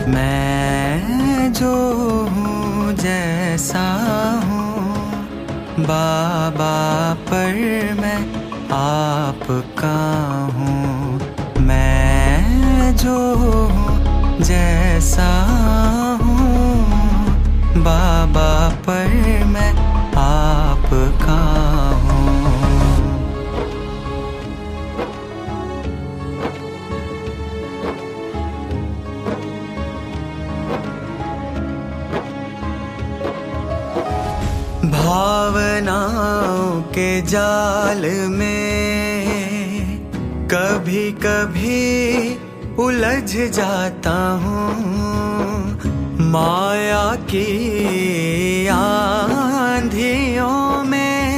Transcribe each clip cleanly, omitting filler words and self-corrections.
मैं जो हूँ जैसा हूँ बाबा, पर मैं आपका हूँ। मैं जो हूँ जैसा हूँ बाबा, पर मैं आपका हूँ। भावनाओं के जाल में कभी कभी उलझ जाता हूँ। माया की आंधियों में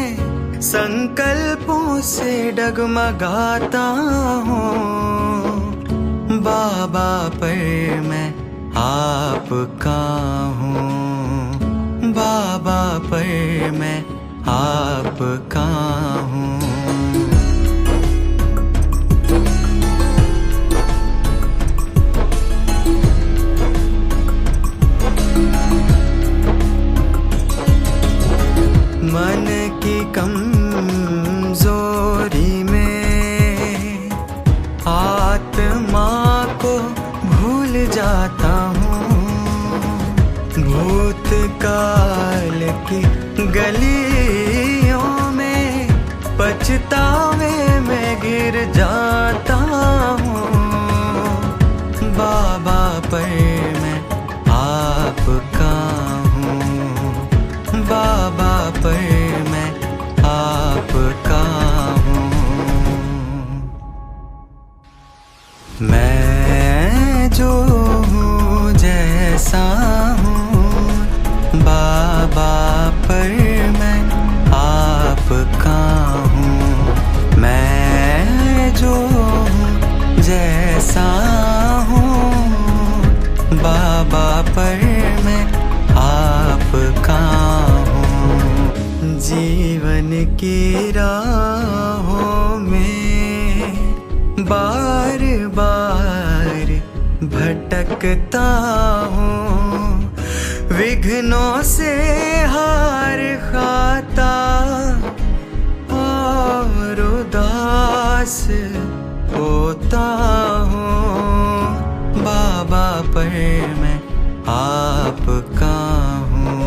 संकल्पों से डगमगाता हूँ। बाबा, पर मैं आपका हूँ। बाबा, पर मैं आपका हूँ। मन की कमजोरी में आत्मा को भूल जाता हूँ। भूतकाल की गलियों में पछतावे में गिर जाता हूँ। बाबा, पर मैं आपका हूँ। बाबा, पर मैं आपका हूँ। मैं जो हूँ जैसा हूँ बाबा, पर मैं आपका हूँ। मैं जो हूँ जैसा हूँ बाबा, पर मैं आपका हूँ। जीवन की राहों में बार बार भटकता हूँ। विघ्नों से हार खाता और उदास होता हूँ। बाबा, पर मैं आपका हूँ।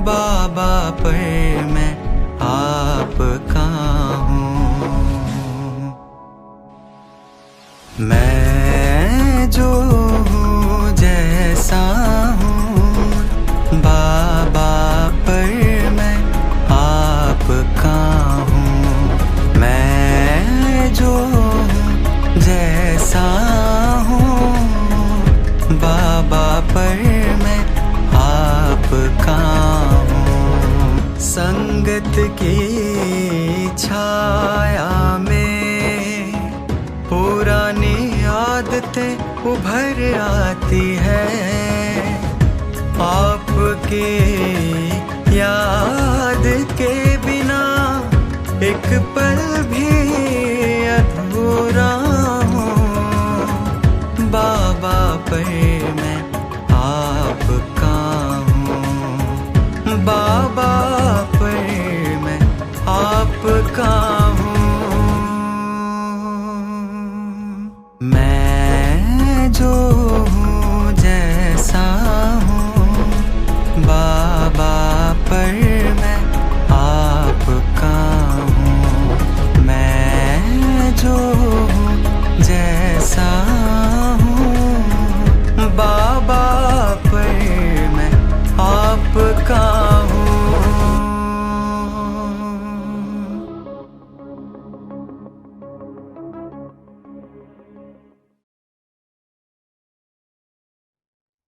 बाबा, पर मैं आपका हूँ। मैं जो हूँ जैसा बाबा, पर मैं आपका हूँ। मैं जो हूँ जैसा हूँ बाबा, पर मैं आपका हूँ। संगत की छाया में पुरानी आदतें उभर आती है। आपके याद के बिना एक पल भी अधूरा हूँ। बाबा, पर मैं आपका हूँ। बाबा, पर मैं आपका हूँ। मैं जो हूँ जैसा बाबा, पर मैं आपका हूँ। मैं जो हूँ जैसा हूँ बाबा, पर मैं आपका हूँ।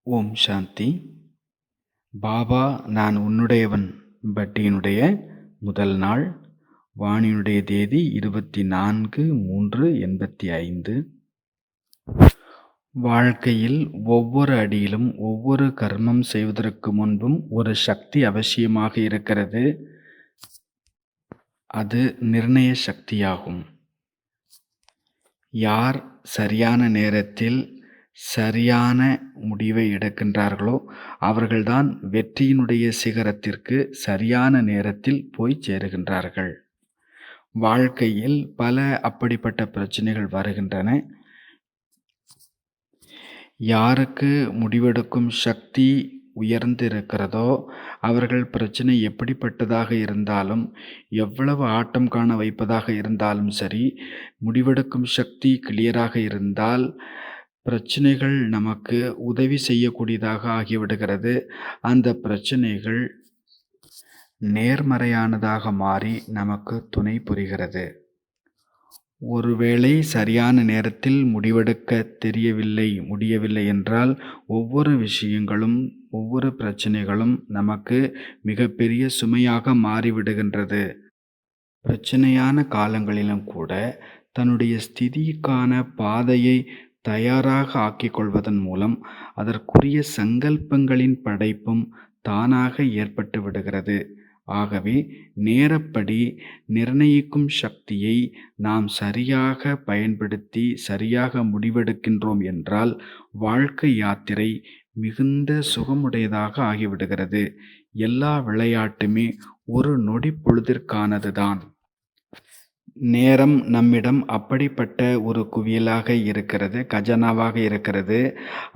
ஓம் சாந்தி. பாபா நான் உன்னுடையவன் பட்டியினுடைய முதல் நாள். வாணியினுடைய தேதி 24/3/85. வாழ்க்கையில் ஒவ்வொரு அடியிலும் ஒவ்வொரு கர்மம் செய்வதற்கு முன்பும் ஒரு சக்தி அவசியமாக இருக்கிறது. அது நிர்ணய சக்தியாகும். யார் சரியான நேரத்தில் சரியான முடிவை எடுக்கின்றார்களோ அவர்கள்தான் வெற்றியினுடைய சிகரத்திற்கு சரியான நேரத்தில் போய் சேருகின்றார்கள். வாழ்க்கையில் பல அப்படிப்பட்ட பிரச்சனைகள் வருகின்றன. யாருக்கு முடிவெடுக்கும் சக்தி உயர்ந்து இருக்கிறதோ அவர்கள் பிரச்சனை எப்படிப்பட்டதாக இருந்தாலும், எவ்வளவு ஆட்டம் காண வைப்பதாக இருந்தாலும் சரி, முடிவெடுக்கும் சக்தி கிளியராக இருந்தால் பிரச்சனைகள் நமக்கு உதவி செய்யக்கூடியதாக ஆகிவிடுகிறது. அந்த பிரச்சனைகள் நேர்மறையானதாக மாறி நமக்கு துணை புரிகிறது. ஒருவேளை சரியான நேரத்தில் முடிவெடுக்க முடியவில்லை என்றால் ஒவ்வொரு விஷயங்களும், ஒவ்வொரு பிரச்சனைகளும் நமக்கு மிகப்பெரிய சுமையாக மாறிவிடுகின்றது. பிரச்சனையான காலங்களிலும் கூட தன்னுடைய ஸ்திதிக்கான பாதையை தயாராக ஆக்கிக்கொள்வதன் மூலம் அதற்குரிய சங்கல்பங்களின் படைப்பும் தானாக ஏற்பட்டு விடுகிறது. ஆகவே நேரப்படி நிர்ணயிக்கும் சக்தியை நாம் சரியாக பயன்படுத்தி சரியாக முடிவெடுக்கின்றோம் என்றால் வாழ்க்கை யாத்திரை மிகுந்த சுகமுடையதாக ஆகிவிடுகிறது. எல்லா விளையாட்டுமே ஒரு நொடி பொழுதிற்கானதுதான். நேரம் நம்மிடம் அப்படிப்பட்ட ஒரு குவியலாக இருக்கிறது, கஜானாவாக இருக்கிறது.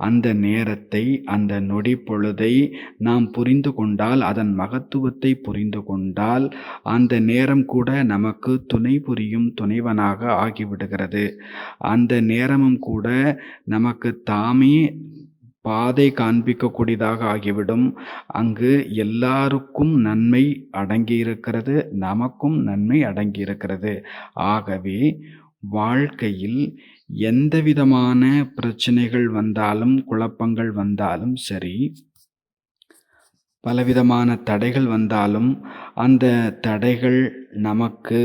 அந்த நேரத்தை, அந்த நொடி பொழுதை நாம் புரிந்து கொண்டால், அதன் மகத்துவத்தை புரிந்து கொண்டால், அந்த நேரம் கூட நமக்கு துணை புரியும் துணைவனாக ஆகிவிடுகிறது. அந்த நேரமும் கூட நமக்கு தாமே பாதை காண்பிக்கக்கூடியதாக ஆகிவிடும். அங்கு எல்லாருக்கும் நன்மை அடங்கியிருக்கிறது, நமக்கும் நன்மை அடங்கியிருக்கிறது. ஆகவே வாழ்க்கையில் எந்தவிதமான பிரச்சனைகள் வந்தாலும், குழப்பங்கள் வந்தாலும் சரி, பலவிதமான தடைகள் வந்தாலும் அந்த தடைகள் நமக்கு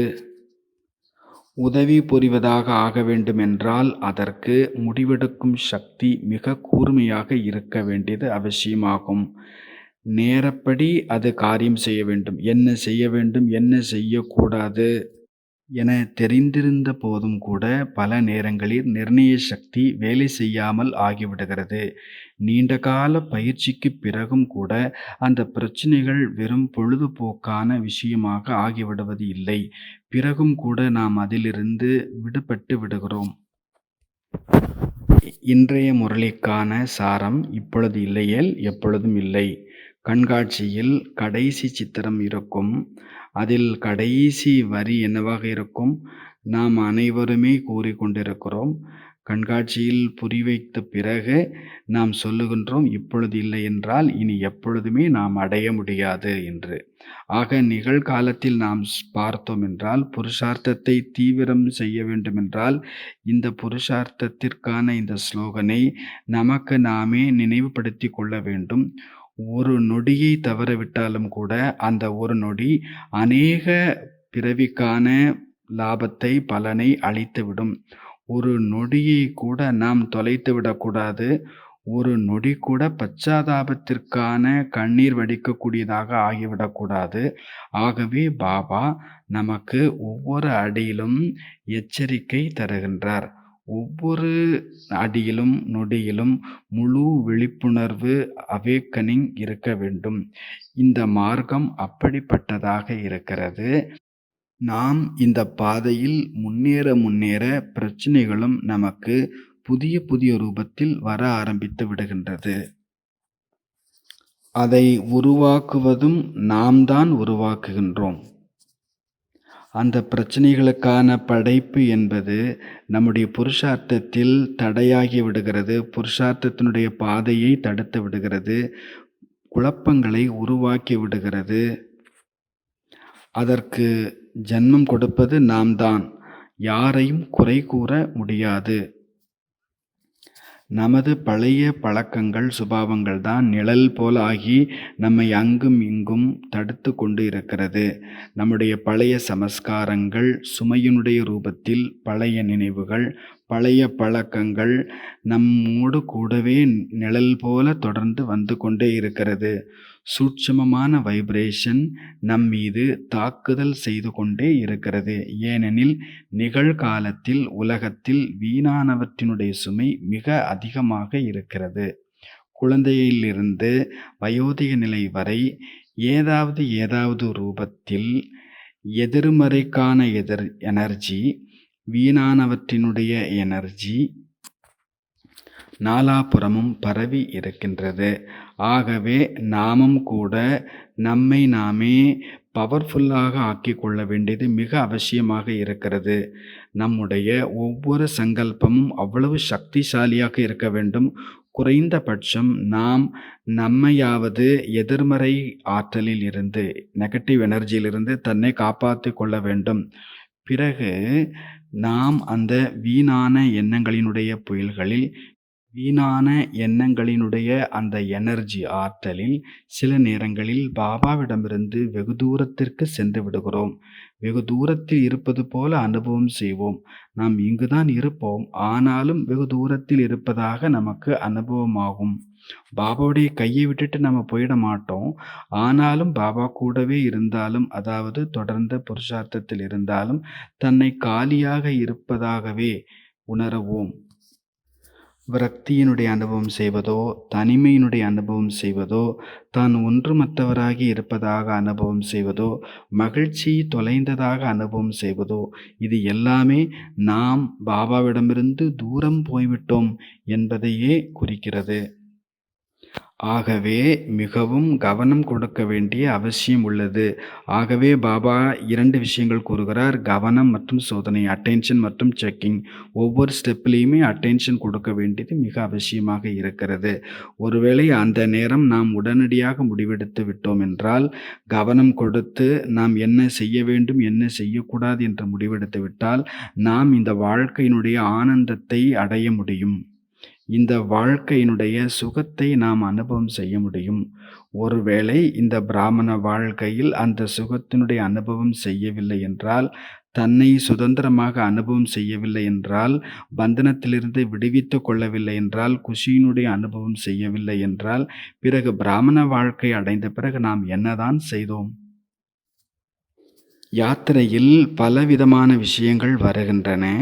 உதவி புரிவதாக ஆக வேண்டுமென்றால் அதற்கு முடிவெடுக்கும் சக்தி மிக கூர்மையாக இருக்க வேண்டியது அவசியமாகும். நேரப்படி அது காரியம் செய்ய வேண்டும். என்ன செய்ய வேண்டும், என்ன செய்யக்கூடாது என தெரிந்திருந்த போதும் கூட பல நேரங்களில் நிர்ணய சக்தி வேலை செய்யாமல் ஆகிவிடுகிறது. நீண்டகால பயிற்சிக்கு பிறகும் கூட அந்த பிரச்சனைகள் வெறும் பொழுதுபோக்கான விஷயமாக ஆகிவிடுவது இல்லை. பிறகும் கூட நாம் அதிலிருந்து விடுபட்டு விடுகிறோம். இன்றைய முரளிக்கான சாரம் இப்பொழுது இல்லையேல் எப்பொழுதும் இல்லை. கண்காட்சியில் கடைசி சித்திரம் இருக்கும். அதில் கடைசி வரி என்னவாக இருக்கும்? நாம் அனைவருமே கூறிக்கொண்டிருக்கிறோம். கண்காட்சியில் புரிவைத்த பிறகு நாம் சொல்லுகின்றோம், இப்பொழுது இல்லை என்றால் இனி எப்பொழுதுமே நாம் அடைய முடியாது என்று. ஆக நிகழ்காலத்தில் நாம் பார்த்தோம் என்றால் புருஷார்த்தத்தை தீவிரம் செய்ய வேண்டுமென்றால் இந்த புருஷார்த்தத்திற்கான இந்த ஸ்லோகனை நமக்கு நாமே நினைவுபடுத்தி கொள்ள வேண்டும். ஒரு நொடியை தவறவிட்டாலும் கூட அந்த ஒரு நொடி அநேக பிறவிக்கான லாபத்தை, பலனை அளித்துவிடும். ஒரு நொடியை கூட நாம் தொலைத்து விடக்கூடாது. ஒரு நொடி கூட பச்சாதாபத்திற்கான கண்ணீர் வடிக்கக்கூடியதாக ஆகிவிடக்கூடாது. ஆகவே பாபா நமக்கு ஒவ்வொரு அடியிலும் எச்சரிக்கை தருகின்றார். ஒவ்வொரு அடியிலும் நொடியிலும் முழு விழிப்புணர்வு, அவேக்கனிங் இருக்க வேண்டும். இந்த மார்க்கம் அப்படிப்பட்டதாக இருக்கிறது. நாம் இந்த பாதையில் முன்னேற பிரச்சனைகளும் நமக்கு புதிய புதிய ரூபத்தில் வர ஆரம்பித்து விடுகின்றது. அதை உருவாக்குவதும் நாம் தான் உருவாக்குகின்றோம். அந்த பிரச்சனைகளுக்கான படைப்பு என்பது நம்முடைய புருஷார்த்தத்தில் தடையாகி விடுகிறது. புருஷார்த்தத்தினுடைய பாதையை தடுத்து விடுகிறது. குழப்பங்களை உருவாக்கி விடுகிறது. அதற்கு ஜன்மம் கொடுப்பது நாம் தான். யாரையும் குறை கூற முடியாது. நமது பழைய பழக்கங்கள், சுபாவங்கள் தான் நிழல் போல ஆகி நம்மை அங்கும் இங்கும் தடுத்து கொண்டு இருக்கிறது. நம்முடைய பழைய சமஸ்காரங்கள் சுமையினுடைய ரூபத்தில், பழைய நினைவுகள், பழைய பழக்கங்கள் நம்மோடு கூடவே நிழல் போல தொடர்ந்து வந்து கொண்டே இருக்கிறது. சூட்சுமமான வைப்ரேஷன் நம் மீது தாக்குதல் செய்து கொண்டே இருக்கிறது. ஏனெனில் நிகழ்காலத்தில் உலகத்தில் வீணானவற்றினுடைய சுமை மிக அதிகமாக இருக்கிறது. குழந்தையிலிருந்து வயோதிக நிலை வரை ஏதாவது ரூபத்தில் எதிர்மறைக்கான எனர்ஜி, வீணானவற்றினுடைய எனர்ஜி நாலாபுறமும் பரவி இருக்கின்றது. ஆகவே நாமும் கூட நம்மை நாமே பவர்ஃபுல்லாக ஆக்கிக் கொள்ள வேண்டியது மிக அவசியமாக இருக்கிறது. நம்முடைய ஒவ்வொரு சங்கல்பமும் அவ்வளவு சக்திசாலியாக இருக்க வேண்டும். குறைந்தபட்சம் நாம் நம்மையாவது எதிர்மறை ஆற்றலில் இருந்து, நெகட்டிவ் எனர்ஜியிலிருந்து தன்னை காப்பாற்றிக் கொள்ள வேண்டும். பிறகு நாம் அந்த வீணான எண்ணங்களினுடைய புயல்களில், வீணான எண்ணங்களினுடைய அந்த எனர்ஜி ஆற்றலில் சில நேரங்களில் பாபாவிடமிருந்து வெகு தூரத்திற்கு சென்று விடுகிறோம். வெகு தூரத்தில் இருப்பது போல அனுபவம் செய்வோம். நாம் இங்குதான் இருப்போம், ஆனாலும் வெகு தூரத்தில் இருப்பதாக நமக்கு அனுபவமாகும். பாபாவுடைய கையை விட்டுட்டு நம்ம போயிட மாட்டோம். ஆனாலும் பாபா கூடவே இருந்தாலும், அதாவது தொடர்ந்த புருஷார்த்தத்தில் இருந்தாலும் தன்னை காலியாக இருப்பதாகவே உணரவும். விரக்தியினுடைய அனுபவம் செய்வதோ, தனிமையினுடைய அனுபவம் செய்வதோ, தான் ஒன்றுமற்றவராகி இருப்பதாக அனுபவம் செய்வதோ, மகிழ்ச்சி தொலைந்ததாக அனுபவம் செய்வதோ, இது எல்லாமே நாம் பாபாவிடமிருந்து தூரம் போய்விட்டோம் என்பதையே குறிக்கிறது. ஆகவே மிகவும் கவனம் கொடுக்க வேண்டிய அவசியம் உள்ளது. ஆகவே பாபா 2 விஷயங்கள் கூறுகிறார். கவனம் மற்றும் சோதனை, அட்டென்ஷன் மற்றும் செக்கிங். ஒவ்வொரு ஸ்டெப்லேயுமே அட்டென்ஷன் கொடுக்க வேண்டியது மிக அவசியமாக இருக்கிறது. ஒருவேளை அந்த நேரம் நாம் உடனடியாக முடிவெடுத்து விட்டோம் என்றால், கவனம் கொடுத்து நாம் என்ன செய்ய வேண்டும், என்ன செய்யக்கூடாது என்று முடிவெடுத்து விட்டால், நாம் இந்த வாழ்க்கையினுடைய ஆனந்தத்தை அடைய முடியும். இந்த வாழ்க்கையினுடைய சுகத்தை நாம் அனுபவம் செய்ய முடியும். ஒருவேளை இந்த பிராமண வாழ்க்கையில் அந்த சுகத்தினுடைய அனுபவம் செய்யவில்லை என்றால், தன்னை சுதந்திரமாக அனுபவம் செய்யவில்லை என்றால், பந்தனத்திலிருந்து விடுவித்து கொள்ளவில்லை என்றால், குஷியினுடைய அனுபவம் செய்யவில்லை என்றால், பிறகு பிராமண வாழ்க்கை அடைந்த பிறகு நாம் என்னதான் செய்தோம்? யாத்திரையில் பலவிதமான விஷயங்கள் வருகின்றன.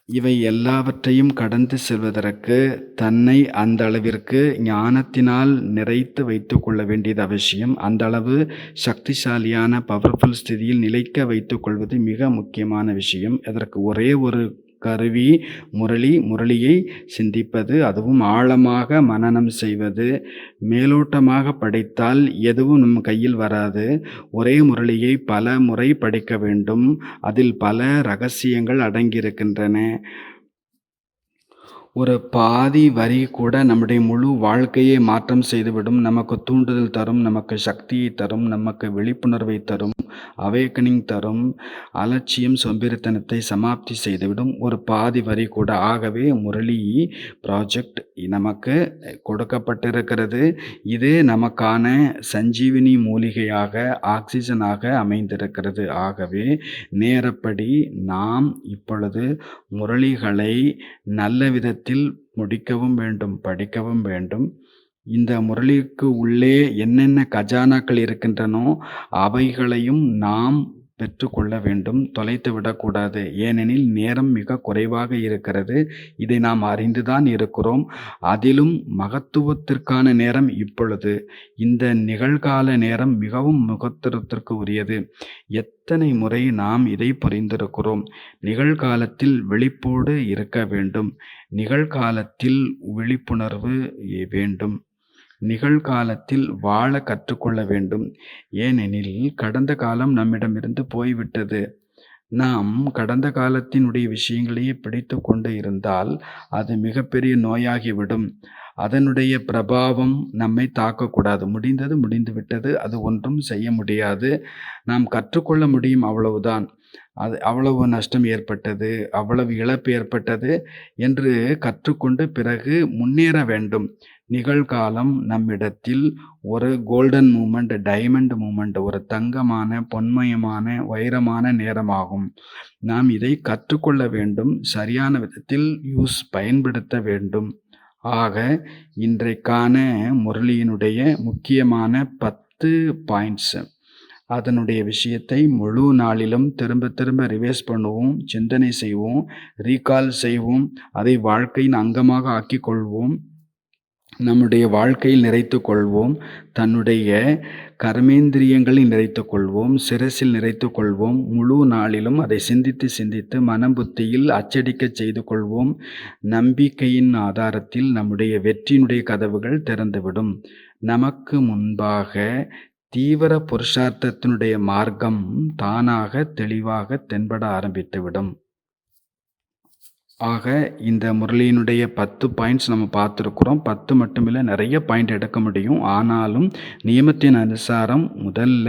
இவை எல்லாவற்றையும் கடந்து செல்வதற்கு தன்னை அந்த அளவிற்கு ஞானத்தினால் நிறைத்து வைத்து கொள்ள வேண்டியது அவசியம். அந்த அளவு சக்திசாலியான பவர்ஃபுல் ஸ்திதியில் நிலைக்க வைத்து கொள்வது மிக முக்கியமான விஷயம். இதற்கு ஒரே ஒரு கருவி முரளியை சிந்திப்பது, அதுவும் ஆழமாக மனனம் செய்வது. மேலோட்டமாக படித்தால் எதுவும் நம் கையில் வராது. ஒரே முரளியை பல முறை படிக்க வேண்டும். அதில் பல ரகசியங்கள் அடங்கியிருக்கின்றன. ஒரு பாதி வரி கூட நம்முடைய முழு வாழ்க்கையை மாற்றம் செய்துவிடும். நமக்கு தூண்டுதல் தரும், நமக்கு சக்தியை தரும், நமக்கு விழிப்புணர்வை தரும், அவேக்கனிங் தரும். அலட்சியம், சோம்பேறித்தனத்தை சமாப்தி செய்துவிடும் ஒரு பாதி வரி கூட. ஆகவே முரளி ப்ராஜெக்ட் நமக்கு கொடுக்கப்பட்டிருக்கிறது. இது நமக்கான சஞ்சீவினி மூலிகையாக, ஆக்சிஜனாக அமைந்திருக்கிறது. ஆகவே நேரப்படி நாம் இப்பொழுது முரளிகளை நல்ல விதத்தில் முடிக்கவும் வேண்டும், படிக்கவும் வேண்டும். இந்த முரளிக்கு உள்ளே என்னென்ன கஜானாக்கள் இருக்கின்றனோ அவைகளையும் நாம் பெற்றுக்கொள்ள வேண்டும், தொலைத்து விடக்கூடாது. ஏனெனில் நேரம் மிக குறைவாக இருக்கிறது. இதை நாம் அறிந்துதான் இருக்கிறோம். அதிலும் மகத்துவத்திற்கான நேரம் இப்பொழுது. இந்த நிகழ்கால நேரம் மிகவும் மகத்துவத்திற்கு உரியது. எத்தனை முறை நாம் இதை புரிந்திருக்கிறோம்? நிகழ்காலத்தில் விழிப்போடு இருக்க வேண்டும். நிகழ்காலத்தில் விழிப்புணர்வு வேண்டும். நிகழ்காலத்தில் வாழ கற்றுக்கொள்ள வேண்டும். ஏனெனில் கடந்த காலம் நம்மிடமிருந்து போய்விட்டது. நாம் கடந்த காலத்தினுடைய விஷயங்களையே பிடித்து கொண்டு இருந்தால் அது மிகப்பெரிய நோயாகிவிடும். அதனுடைய பிரபாவம் நம்மை தாக்கக்கூடாது. முடிந்தது முடிந்துவிட்டது, அது ஒன்றும் செய்ய முடியாது. நாம் கற்றுக்கொள்ள முடியும், அவ்வளவுதான். அது அவ்வளவு நஷ்டம் ஏற்பட்டது, அவ்வளவு இழப்பு ஏற்பட்டது என்று கற்றுக்கொண்டு பிறகு முன்னேற வேண்டும். நிகழ்காலம் நம்மிடத்தில் ஒரு கோல்டன் மூமெண்ட், டைமண்ட் மூமெண்ட், ஒரு தங்கமான, பொன்மயமான, வைரமான நேரமாகும். நாம் இதை கற்றுக்கொள்ள வேண்டும். சரியான விதத்தில் பயன்படுத்த வேண்டும். ஆக இன்றைக்கான முரளியினுடைய முக்கியமான 10 பாயிண்ட்ஸ். அதனுடைய விஷயத்தை முழு நாளிலும் திரும்ப திரும்ப ரிவைஸ் பண்ணுவோம், சிந்தனை செய்வோம், ரீகால் செய்வோம், அதை வாழ்க்கையின் அங்கமாக ஆக்கிக் கொள்வோம். நம்முடைய வாழ்க்கையில் நிறைத்து கொள்வோம். தன்னுடைய கர்மேந்திரியங்களில் நிறைத்து கொள்வோம். சிரசில் நிறைத்து கொள்வோம். முழு நாளிலும் அதை சிந்தித்து சிந்தித்து மனம் புத்தியில் அச்சடிக்கச் செய்து கொள்வோம். நம்பிக்கையின் ஆதாரத்தில் நம்முடைய வெற்றியினுடைய கதவுகள் திறந்துவிடும். நமக்கு முன்பாக தீவிர புருஷார்த்தத்தினுடைய மார்க்கம் தானாக தெளிவாக தென்பட ஆரம்பித்துவிடும். ஆக இந்த முரளியினுடைய 10 பாயிண்ட்ஸ் நம்ம பார்த்துருக்குறோம். 10 மட்டுமில்லை, நிறைய பாயிண்ட் எடுக்க முடியும். ஆனாலும் நியமத்தின் அனுசாரம் முதல்ல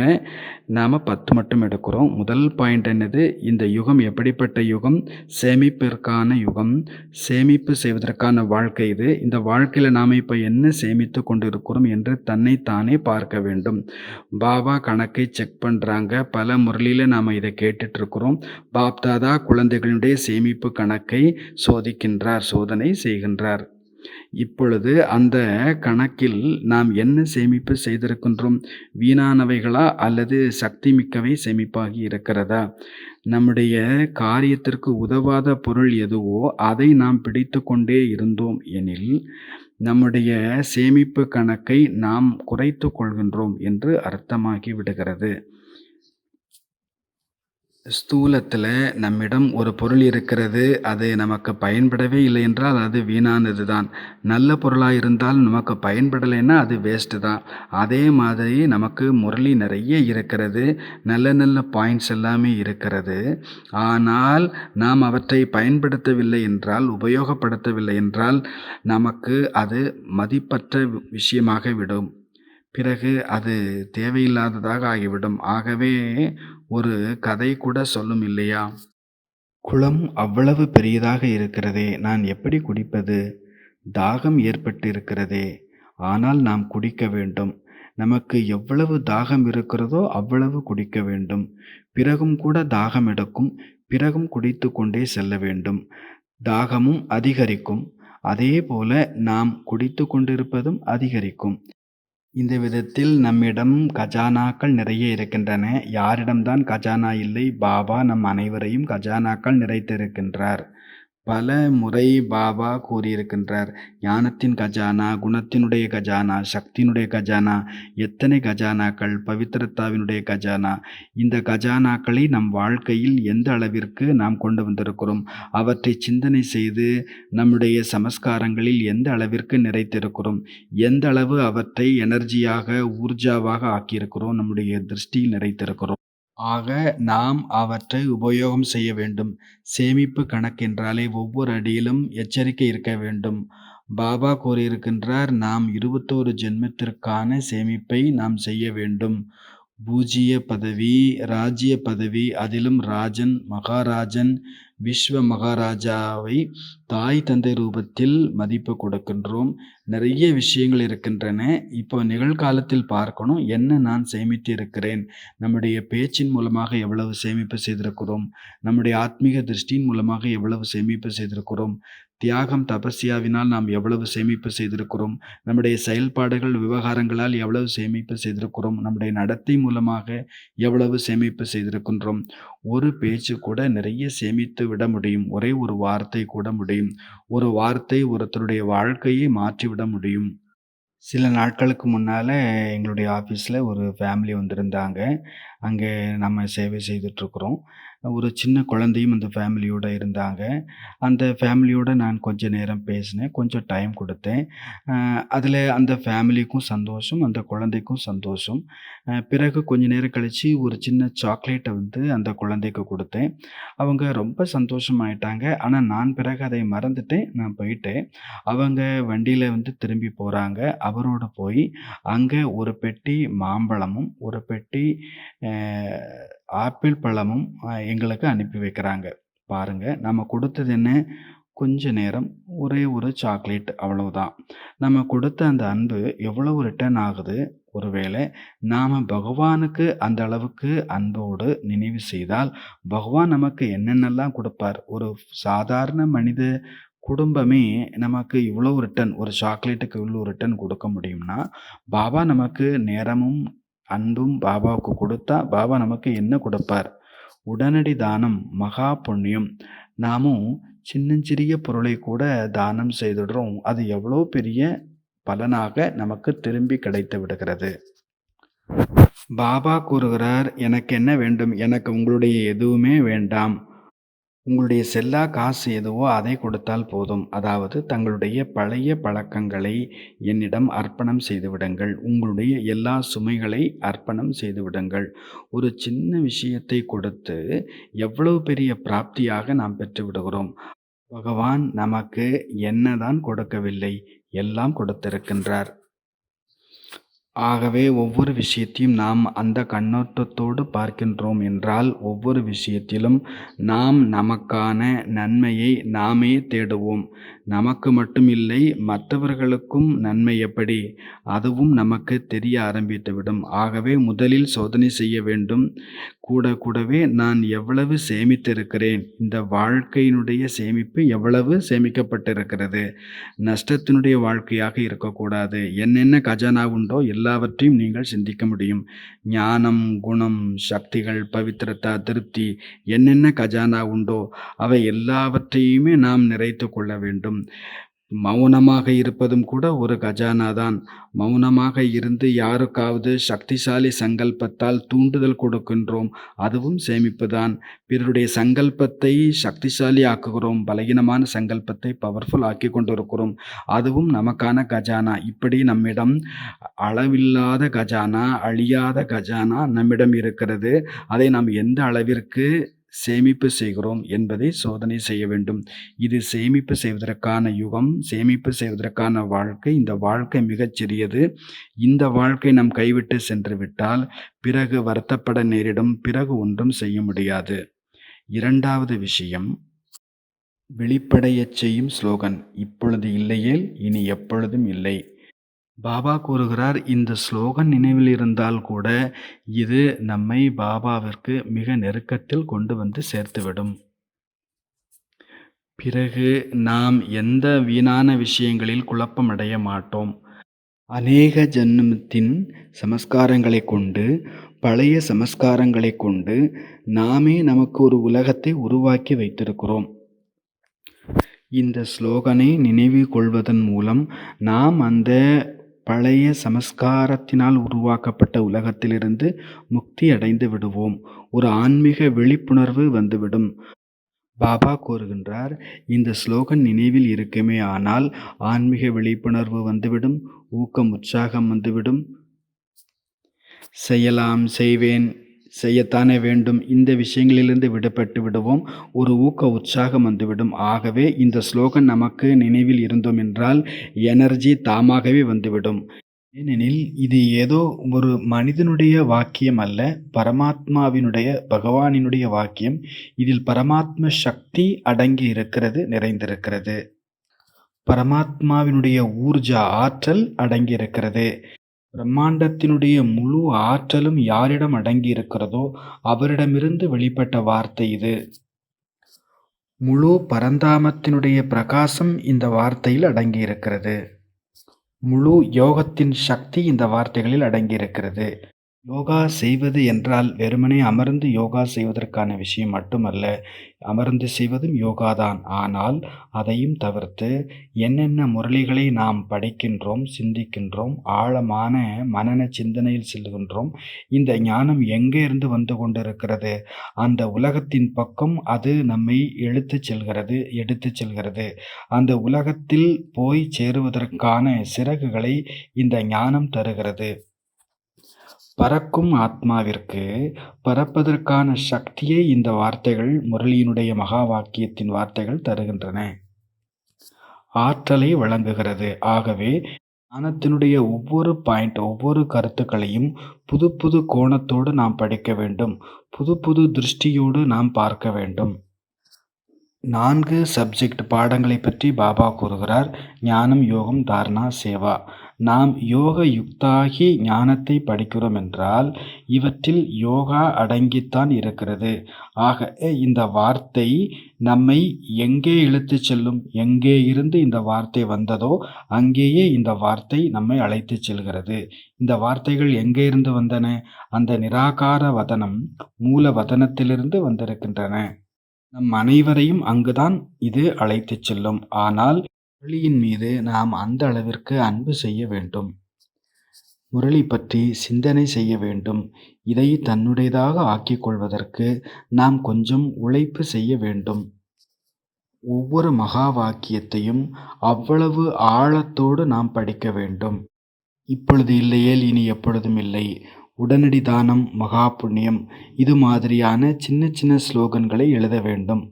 நாம் 10 மட்டும் எடுக்கிறோம். முதல் பாயிண்ட் என்னது? இந்த யுகம் எப்படிப்பட்ட யுகம்? சேமிப்பிற்கான யுகம். சேமிப்பு செய்வதற்கான வாழ்க்கை இது. இந்த வாழ்க்கையில் நாம் இப்போ என்ன சேமித்து கொண்டு இருக்கிறோம் என்று தன்னைத்தானே பார்க்க வேண்டும். பாபா கணக்கை செக் பண்ணுறாங்க. பல முரளியில் நாம் இதை கேட்டுட்ருக்குறோம். பாப்தாதா குழந்தைகளுடைய சேமிப்பு கணக்கை சோதிக்கின்றார், சோதனை செய்கின்றார். இப்பொழுது அந்த கணக்கில் நாம் என்ன சேமிப்பு செய்திருக்கின்றோம்? வீணானவைகளா அல்லது சக்தி மிக்கவை சேமிப்பாகி இருக்கிறதா? நம்முடைய காரியத்திற்கு உதவாத பொருள் எதுவோ அதை நாம் பிடித்து கொண்டே இருந்தோம் எனில் நம்முடைய சேமிப்பு கணக்கை நாம் குறைத்து கொள்கின்றோம் என்று அர்த்தமாகி விடுகிறது. ஸ்தூலத்தில் நம்மிடம் ஒரு பொருள் இருக்கிறது, அது நமக்கு பயன்படவே இல்லை என்றால் அது வீணானது தான். நல்ல பொருளாக இருந்தால் நமக்கு பயன்படலைன்னா அது வேஸ்ட்டு தான். அதே மாதிரி நமக்கு முரளி நிறைய இருக்கிறது, நல்ல நல்ல பாயிண்ட்ஸ் எல்லாமே இருக்கிறது. ஆனால் நாம் அவற்றை பயன்படுத்தவில்லை என்றால், உபயோகப்படுத்தவில்லை என்றால் நமக்கு அது மதிப்பற்ற விஷயமாக விடும். பிறகு அது தேவையில்லாததாக ஆகிவிடும். ஆகவே ஒரு கதை கூட சொல்லும் இல்லையா? குளம் அவ்வளவு பெரியதாக இருக்கிறதே, நான் எப்படி குடிப்பது? தாகம் ஏற்பட்டு இருக்கிறதே, ஆனால் நாம் குடிக்க வேண்டும். நமக்கு எவ்வளவு தாகம் இருக்கிறதோ அவ்வளவு குடிக்க வேண்டும். பிறகும் கூட தாகம் எடுக்கும். பிறகும் குடித்து கொண்டே செல்ல வேண்டும். தாகமும் அதிகரிக்கும். அதே போல நாம் குடித்து கொண்டிருப்பதும் அதிகரிக்கும். இந்த விதத்தில் நம்மிடம் கஜானாக்கள் நிறைய இருக்கின்றன. யாரிடம்தான் கஜானா இல்லை? பாபா நம் அனைவரையும் கஜானாக்கள் நிறைத்திருக்கின்றார். பல முறை பாபா கூறியிருக்கின்றார், ஞானத்தின் கஜானா, குணத்தினுடைய கஜானா, சக்தியினுடைய கஜானா, எத்தனை கஜானாக்கள், பவித்திரத்தாவினுடைய கஜானா. இந்த கஜானாக்களை நம் வாழ்க்கையில் எந்த அளவிற்கு நாம் கொண்டு வந்திருக்கிறோம், அவற்றை சிந்தனை செய்து நம்முடைய சமஸ்காரங்களில் எந்த அளவிற்கு நிறைத்திருக்கிறோம், எந்த அளவு அவற்றை எனர்ஜியாக, ஊர்ஜாவாக ஆக்கியிருக்கிறோம், நம்முடைய திருஷ்டியில் நிறைத்திருக்கிறோம். ஆக நாம் அவற்றை உபயோகம் செய்ய வேண்டும். சேமிப்பு கணக்கென்றாலே ஒவ்வொரு அடியிலும் எச்சரிக்கை இருக்க வேண்டும். பாபா கூறியிருக்கின்றார், நாம் 21 ஜென்மத்திற்கான சேமிப்பை நாம் செய்ய வேண்டும். பூஜ்ய பதவி, ராஜ்ய பதவி, அதிலும் ராஜன், மகாராஜன், விஸ்வ மகாராஜாவை தாய் தந்தை ரூபத்தில் மதிப்பு கொடுக்கின்றோம். நிறைய விஷயங்கள் இருக்கின்றன. இப்போ நிகழ்காலத்தில் பார்க்கணும், என்ன நான் சேமித்து இருக்கிறேன், நம்முடைய பேச்சின் மூலமாக எவ்வளவு சேமிப்பு செய்திருக்கிறோம், நம்முடைய ஆத்மீக திருஷ்டியின் மூலமாக எவ்வளவு சேமிப்பு செய்திருக்கிறோம், தியாகம் தபஸ்யாவினால் நாம் எவ்வளவு சேமிப்பு செய்திருக்கிறோம், நம்முடைய செயல்பாடுகள் விவகாரங்களால் எவ்வளவு சேமிப்பு செய்திருக்கிறோம், நம்முடைய நடத்தை மூலமாக எவ்வளவு சேமிப்பு செய்திருக்கின்றோம். ஒரு பேச்சு கூட நிறைய சேமித்து விட முடியும். ஒரே ஒரு வார்த்தை கூட முடியும். ஒரு வார்த்தை ஒருத்தருடைய வாழ்க்கையை மாற்றிவிட முடியும். சில நாட்களுக்கு முன்னால் எங்களுடைய ஆஃபீஸில் ஒரு ஃபேமிலி வந்திருந்தாங்க. அங்கே நம்ம சேவை செய்துட்ருக்குறோம். ஒரு சின்ன குழந்தையும் அந்த ஃபேமிலியோடு இருந்தாங்க. அந்த ஃபேமிலியோடு நான் கொஞ்ச நேரம் பேசினேன், கொஞ்சம் டைம் கொடுத்தேன். அதில் அந்த ஃபேமிலிக்கும் சந்தோஷம், அந்த குழந்தைக்கும் சந்தோஷம். பிறகு கொஞ்ச நேரம் கழித்து ஒரு சின்ன சாக்லேட்டை வந்து அந்த குழந்தைக்கு கொடுத்தேன். அவங்க ரொம்ப சந்தோஷமாயிட்டாங்க. ஆனால் நான் பிறகு அதை மறந்துட்டேன், நான் போயிட்டேன். அவங்க வண்டியில் வந்து திரும்பி போகிறாங்க. அவரோட போய் அங்கே ஒரு பெட்டி மாம்பழமும், ஒரு பெட்டி ஆப்பிள் பழமும் எங்களுக்கு அனுப்பி வைக்கிறாங்க. பாருங்க, நம்ம கொடுத்தது என்ன? கொஞ்ச நேரம் ஒரே ஒரு சாக்லேட் அவ்வளவுதான். நம்ம கொடுத்த அந்த அன்பு எவ்வளவு ரிட்டர்ன் ஆகுது? ஒருவேளை நாம பகவானுக்கு அந்த அளவுக்கு அன்போடு நினைவு செய்தால், பகவான் நமக்கு என்னென்னலாம் கொடுப்பார்? ஒரு சாதாரண மனித குடும்பமே நமக்கு இவ்வளவு ரிட்டர்ன் ஒரு சாக்லேட்டுக்கு இவ்வளோ ரிட்டர்ன் கொடுக்க முடியும்னா, பாபா நமக்கு நேரமும், அன்பும் பாபாவுக்கு கொடுத்தா, பாபா நமக்கு என்ன கொடுப்பார்? உடனடி தானம் மகா புண்ணியம். நாமும் சின்னஞ்சிறிய பொருளை கூட தானம் செய்துடுறோம். அது எவ்வளோ பெரிய பலனாக நமக்கு திரும்பி கிடைத்து விடுகிறது. பாபா கூறுகிறார், எனக்கு என்ன வேண்டும்? எனக்கு உங்களுடைய எதுவுமே வேண்டாம். உங்களுடைய செல்லா காசு எதுவோ அதை கொடுத்தால் போதும். அதாவது தங்களுடைய பழைய பழக்கங்களை என்னிடம் அர்ப்பணம் செய்து விடுங்கள். உங்களுடைய எல்லா சுமைகளை அர்ப்பணம் செய்து விடுங்கள். ஒரு சின்ன விஷயத்தை கொடுத்து எவ்வளவு பெரிய பிராப்தியாக நாம் பெற்று விடுகிறோம். பகவான் நமக்கு என்னதான் கொடுக்கவில்லை, எல்லாம் கொடுத்திருக்கின்றார். ஆகவே ஒவ்வொரு விஷயத்தையும் நாம் அந்த கண்ணோட்டத்தோடு பார்க்கின்றோம் என்றால், ஒவ்வொரு விஷயத்திலும் நாம் நமக்கான நன்மையை நாமே தேடுவோம். நமக்கு மட்டும் இல்லை, மற்றவர்களுக்கும் நன்மை எப்படி? அதுவும் நமக்கு தெரிய ஆரம்பித்துவிடும். ஆகவே முதலில் சோதனை செய்ய வேண்டும். கூடவே நான் எவ்வளவு சேமித்திருக்கிறேன்? இந்த வாழ்க்கையினுடைய சேமிப்பு எவ்வளவு சேமிக்கப்பட்டிருக்கிறது? நஷ்டத்தினுடைய வாழ்க்கையாக இருக்கக்கூடாது. என்னென்ன கஜானா உண்டோ எல்லாவற்றையும் நீங்கள் சிந்திக்க முடியும். ஞானம், குணம், சக்திகள், பவித்திரதா, திருப்தி, என்னென்ன கஜானா உண்டோ அவை எல்லாவற்றையுமே நாம் நிறைத்து கொள்ள வேண்டும். மௌனமாக இருப்பதும் கூட ஒரு கஜானா தான். மௌனமாக இருந்து யாருக்காவது சக்திசாலி சங்கல்பத்தால் தூண்டுதல் கொடுக்கின்றோம், அதுவும் சேமிப்புதான். பிறருடைய சங்கல்பத்தை சக்திசாலி ஆக்குகிறோம், பலகீனமான சங்கல்பத்தை பவர்ஃபுல் ஆக்கி கொண்டிருக்கிறோம், அதுவும் நமக்கான கஜானா. இப்படி நம்மிடம் அளவில்லாத கஜானா, அழியாத கஜானா நம்மிடம் இருக்கிறது. அதை நாம் எந்த அளவிற்கு சேமிப்பு செய்கிறோம் என்பதை சோதனை செய்ய வேண்டும். இது சேமிப்பு செய்வதற்கான யுகம், சேமிப்பு செய்வதற்கான வாழ்க்கை. இந்த வாழ்க்கை மிகச்சிறியது. இந்த வாழ்க்கை நாம் கைவிட்டு சென்று விட்டால் பிறகு வருத்தப்பட நேரிடும். பிறகு ஒன்றும் செய்ய முடியாது. இரண்டாவது விஷயம், விழிப்படையச் செய்யும் ஸ்லோகன். இப்பொழுது இல்லையேல் இனி எப்பொழுதும் இல்லை. பாபா கூறுகிறார், இந்த ஸ்லோகன் நினைவில் இருந்தால் கூட இது நம்மை பாபாவிற்கு மிக நெருக்கத்தில் கொண்டு வந்து சேர்த்துவிடும். பிறகு நாம் எந்த வீணான விஷயங்களில் குழப்பமடைய மாட்டோம். அநேக ஜன்மத்தின் சமஸ்காரங்களை கொண்டு, பழைய சமஸ்காரங்களை கொண்டு நாமே நமக்கு ஒரு உலகத்தை உருவாக்கி வைத்திருக்கிறோம். இந்த ஸ்லோகனை நினைவில் கொள்வதன் மூலம் நாம் அந்த பழைய சமஸ்காரத்தினால் உருவாக்கப்பட்ட உலகத்திலிருந்து முக்தி அடைந்து விடுவோம். ஒரு ஆன்மீக விழிப்புணர்வு வந்துவிடும். பாபா கூறுகின்றார், இந்த ஸ்லோகன் நினைவில் இருக்குமே ஆனால் ஆன்மீக விழிப்புணர்வு வந்துவிடும், ஊக்கம், உற்சாகம் வந்துவிடும். செய்யலாம், செய்வேன், செய்யத்தானே வேண்டும், இந்த விஷயங்களிலிருந்து விடுபட்டு விடுவோம். ஒரு ஊக்க உற்சாகம் வந்துவிடும். ஆகவே இந்த ஸ்லோகன் நமக்கு நினைவில் இருந்தோம் என்றால் எனர்ஜி தாமாகவே வந்துவிடும். ஏனெனில் இது ஏதோ ஒரு மனிதனுடைய வாக்கியம் அல்ல, பரமாத்மாவினுடைய, பகவானினுடைய வாக்கியம். இதில் பரமாத்ம சக்தி அடங்கி இருக்கிறது, நிறைந்திருக்கிறது. பரமாத்மாவினுடைய ஊர்ஜா, ஆற்றல் அடங்கி இருக்கிறது. பிரம்மாண்டத்தினுடைய முழு ஆற்றலும் யாரிடம் அடங்கி இருக்கிறதோ அவரிடமிருந்து வெளிப்பட்ட வார்த்தை இது. முழு பரந்தாமத்தினுடைய பிரகாசம் இந்த வார்த்தையில் அடங்கி இருக்கிறது. முழு யோகத்தின் சக்தி இந்த வார்த்தைகளில் அடங்கியிருக்கிறது. யோகா செய்வது என்றால் வெறுமனே அமர்ந்து யோகா செய்வதற்கான விஷயம் மட்டுமல்ல. அமர்ந்து செய்வதும் யோகாதான். ஆனால் அதையும் தவிர்த்து என்னென்ன முரளிகளை நாம் படிக்கின்றோம், சிந்திக்கின்றோம், ஆழமான மனன சிந்தனையில் செல்கின்றோம், இந்த ஞானம் எங்கே இருந்து வந்து கொண்டிருக்கிறது? அந்த உலகத்தின் பக்கம் அது நம்மை எடுத்துச் செல்கிறது. அந்த உலகத்தில் போய் சேருவதற்கான சிறகுகளை இந்த ஞானம் தருகிறது. பறக்கும் ஆத்மாவிற்கு பறப்பதற்கான சக்தியை இந்த வார்த்தைகள், முரளியினுடைய மகா வாக்கியத்தின் வார்த்தைகள் தருகின்றன, ஆற்றலை வழங்குகிறது. ஆகவே ஞானத்தினுடைய ஒவ்வொரு பாயிண்ட், ஒவ்வொரு கருத்துக்களையும் புது புது கோணத்தோடு நாம் படிக்க வேண்டும். புது புது திருஷ்டியோடு நாம் பார்க்க வேண்டும். 4 சப்ஜெக்ட் பாடங்களை பற்றி பாபா கூறுகிறார். ஞானம், யோகம், தாரணா, சேவா. நாம் யோக யுக்தாகி ஞானத்தை படிக்கிறோம் என்றால் இவற்றில் யோகா அடங்கித்தான் இருக்கிறது. ஆக இந்த வார்த்தை நம்மை எங்கே இழுத்துச் செல்லும்? எங்கே இருந்து இந்த வார்த்தை வந்ததோ அங்கேயே இந்த வார்த்தை நம்மை அழைத்துச் செல்கிறது. இந்த வார்த்தைகள் எங்கே இருந்து வந்தன? அந்த நிராகார வதனம் மூல வதனத்திலிருந்து வந்திருக்கின்றன. நம் அனைவரையும் அங்குதான் இது அழைத்துச் செல்லும். ஆனால் முரளியின் மீது நாம் அந்த அளவிற்கு அன்பு செய்ய வேண்டும். முரளி பற்றி சிந்தனை செய்ய வேண்டும். இதை தன்னுடையதாக ஆக்கிக் கொள்வதற்கு நாம் கொஞ்சம் உழைப்பு செய்ய வேண்டும். ஒவ்வொரு மகா வாக்கியத்தையும் அவ்வளவு ஆழத்தோடு நாம் படிக்க வேண்டும். இப்பொழுது இல்லையேல் இனி எப்பொழுதும் இல்லை, உடனடி தானம் மகா புண்ணியம், இது மாதிரியான சின்ன சின்ன ஸ்லோகன்களை எழுத வேண்டும்.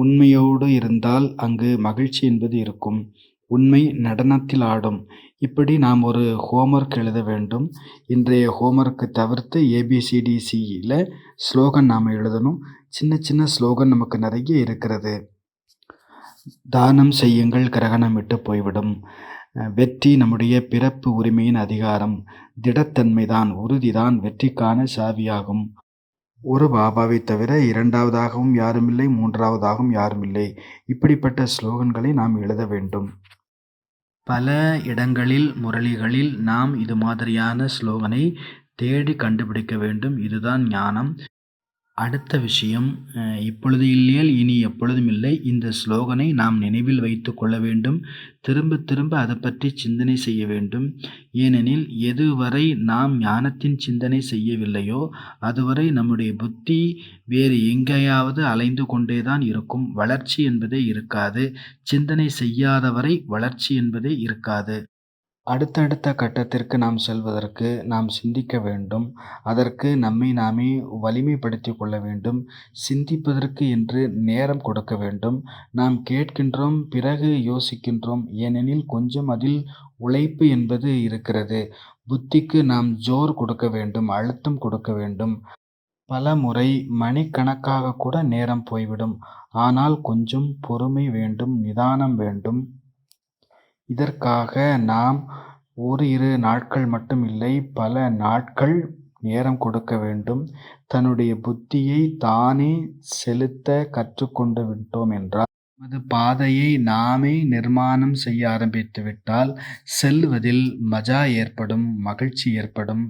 உண்மையோடு இருந்தால் அங்கு மகிழ்ச்சி என்பது இருக்கும். உண்மை நடனத்தில் ஆடும். இப்படி நாம் ஒரு ஹோம்ஒர்க் எழுத வேண்டும். இன்றைய ஹோம்ஒர்க்கு தவிர்த்து ABCDCயில் ஸ்லோகன் நாம் எழுதணும். சின்ன சின்ன ஸ்லோகன் நமக்கு நிறைய இருக்கிறது. தானம் செய்யுங்கள், கிரகணம் விட்டு போய்விடும். வெற்றி நம்முடைய பிறப்பு உரிமையின் அதிகாரம். திடத்தன்மைதான், உறுதிதான் வெற்றிக்கான சாவியாகும். ஒரு பாபாவை தவிர இரண்டாவதாகவும் யாருமில்லை, மூன்றாவதாகவும் யாருமில்லை. இப்படிப்பட்ட ஸ்லோகன்களை நாம் எழுத வேண்டும். பல இடங்களில் முரளிகளில் நாம் இது மாதிரியான ஸ்லோகனை தேடி கண்டுபிடிக்க வேண்டும். இதுதான் ஞானம். அடுத்த விஷயம், இப்பொழுது இல்லையேல் இனி எப்பொழுதும் இல்லை. இந்த ஸ்லோகனை நாம் நினைவில் வைத்து கொள்ள வேண்டும். திரும்ப திரும்ப அதை பற்றி சிந்தனை செய்ய வேண்டும். ஏனெனில் எதுவரை நாம் ஞானத்தின் சிந்தனை செய்யவில்லையோ அதுவரை நம்முடைய புத்தி வேறு எங்கேயாவது அலைந்து கொண்டேதான் இருக்கும். வளர்ச்சி என்பதே இருக்காது. சிந்தனை செய்யாதவரை வளர்ச்சி என்பதே இருக்காது. அடுத்தடுத்த கட்டத்திற்கு நாம் செல்வதற்கு நாம் சிந்திக்க வேண்டும். அதற்கு நம்மை நாமே வலிமைப்படுத்திக் கொள்ள வேண்டும். சிந்திப்பதற்கு என்று நேரம் கொடுக்க வேண்டும். நாம் கேட்கின்றோம், பிறகு யோசிக்கின்றோம். ஏனெனில் கொஞ்சம் அதில் உழைப்பு என்பது இருக்கிறது. புத்திக்கு நாம் ஜோர் கொடுக்க வேண்டும், அழுத்தம் கொடுக்க வேண்டும். பல முறை மணிக்கணக்காக கூட நேரம் போய்விடும். ஆனால் கொஞ்சம் பொறுமை வேண்டும், நிதானம் வேண்டும். இதற்காக நாம் ஒரு 2 நாட்கள் மட்டும் இல்லை, பல நாட்கள் நேரம் கொடுக்க வேண்டும். தன்னுடைய புத்தியை தானே செலுத்த கற்றுக்கொண்டு விட்டோம் என்றால், நமது பாதையை நாமே நிர்மாணம் செய்ய ஆரம்பித்து விட்டால் செல்வதில் மஜா ஏற்படும், மகிழ்ச்சி ஏற்படும்.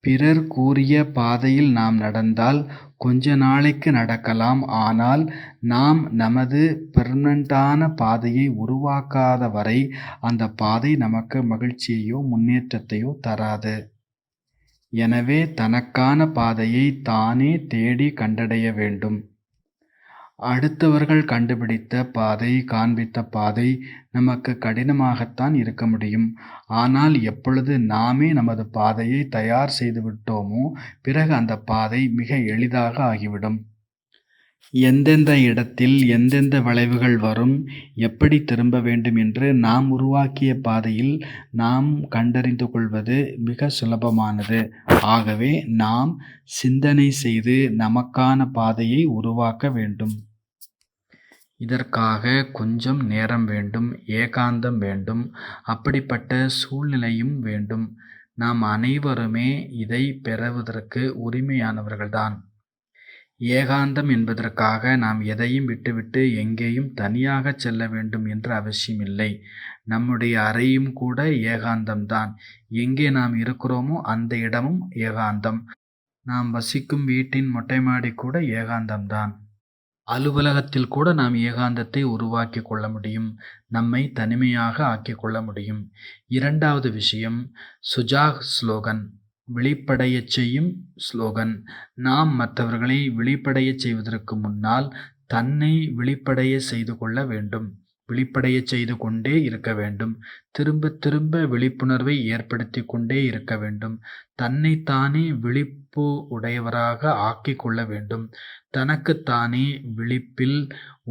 பிறர் கூறிய பாதையில் நாம் நடந்தால் கொஞ்ச நாளைக்கு நடக்கலாம். ஆனால் நாம் நமது பெர்மனண்டான பாதையை உருவாக்காத வரை அந்த பாதை நமக்கு மகிழ்ச்சியையோ முன்னேற்றத்தையோ தராது. எனவே தனக்கான பாதையை தானே தேடி கண்டடைய வேண்டும். அடுத்தவர்கள் கண்டுபிடித்த பாதை, காண்பித்த பாதை நமக்கு கடினமாகத்தான் இருக்க முடியும். ஆனால் எப்பொழுது நாமே நமது பாதையை தயார் செய்து விட்டோமோ பிறகு அந்த பாதை மிக எளிதாக ஆகிவிடும். எந்தெந்த இடத்தில் எந்தெந்த வளைவுகள் வரும், எப்படி திரும்ப வேண்டும் என்று நாம் உருவாக்கிய பாதையில் நாம் கண்டறிந்து கொள்வது மிக சுலபமானது. ஆகவே நாம் சிந்தனை செய்து நமக்கான பாதையை உருவாக்க வேண்டும். இதற்காக கொஞ்சம் நேரம் வேண்டும், ஏகாந்தம் வேண்டும், அப்படிப்பட்ட சூழ்நிலையும் வேண்டும். நாம் அனைவருமே இதை பெறுவதற்கு உரிமையானவர்கள்தான். ஏகாந்தம் என்பதற்காக நாம் எதையும் விட்டுவிட்டு எங்கேயும் தனியாக செல்ல வேண்டும் என்ற அவசியமில்லை. நம்முடைய அறையும் கூட ஏகாந்தம்தான். எங்கே நாம் இருக்கிறோமோ அந்த இடமும் ஏகாந்தம். நாம் வசிக்கும் வீட்டின் மொட்டை மாடி கூட ஏகாந்தம்தான். அலுவலகத்தில் கூட நாம் ஏகாந்தத்தை உருவாக்கி கொள்ள முடியும். நம்மை தனிமையாக ஆக்கிக் கொள்ள முடியும். இரண்டாவது விஷயம், சுஜாக் ஸ்லோகன், விழிப்படையச் செய்யும் ஸ்லோகன். நாம் மற்றவர்களை விழிப்படையச் செய்வதற்கு முன்னால் தன்னை விழிப்படைய செய்து கொள்ள வேண்டும். விழிப்படைய செய்து கொண்டே இருக்க வேண்டும். திரும்ப திரும்ப விழிப்புணர்வை ஏற்படுத்தி கொண்டே இருக்க வேண்டும். தன்னைத்தானே விழிப்பு உடையவராக ஆக்கிக் கொள்ள வேண்டும். தனக்குத்தானே விழிப்பில்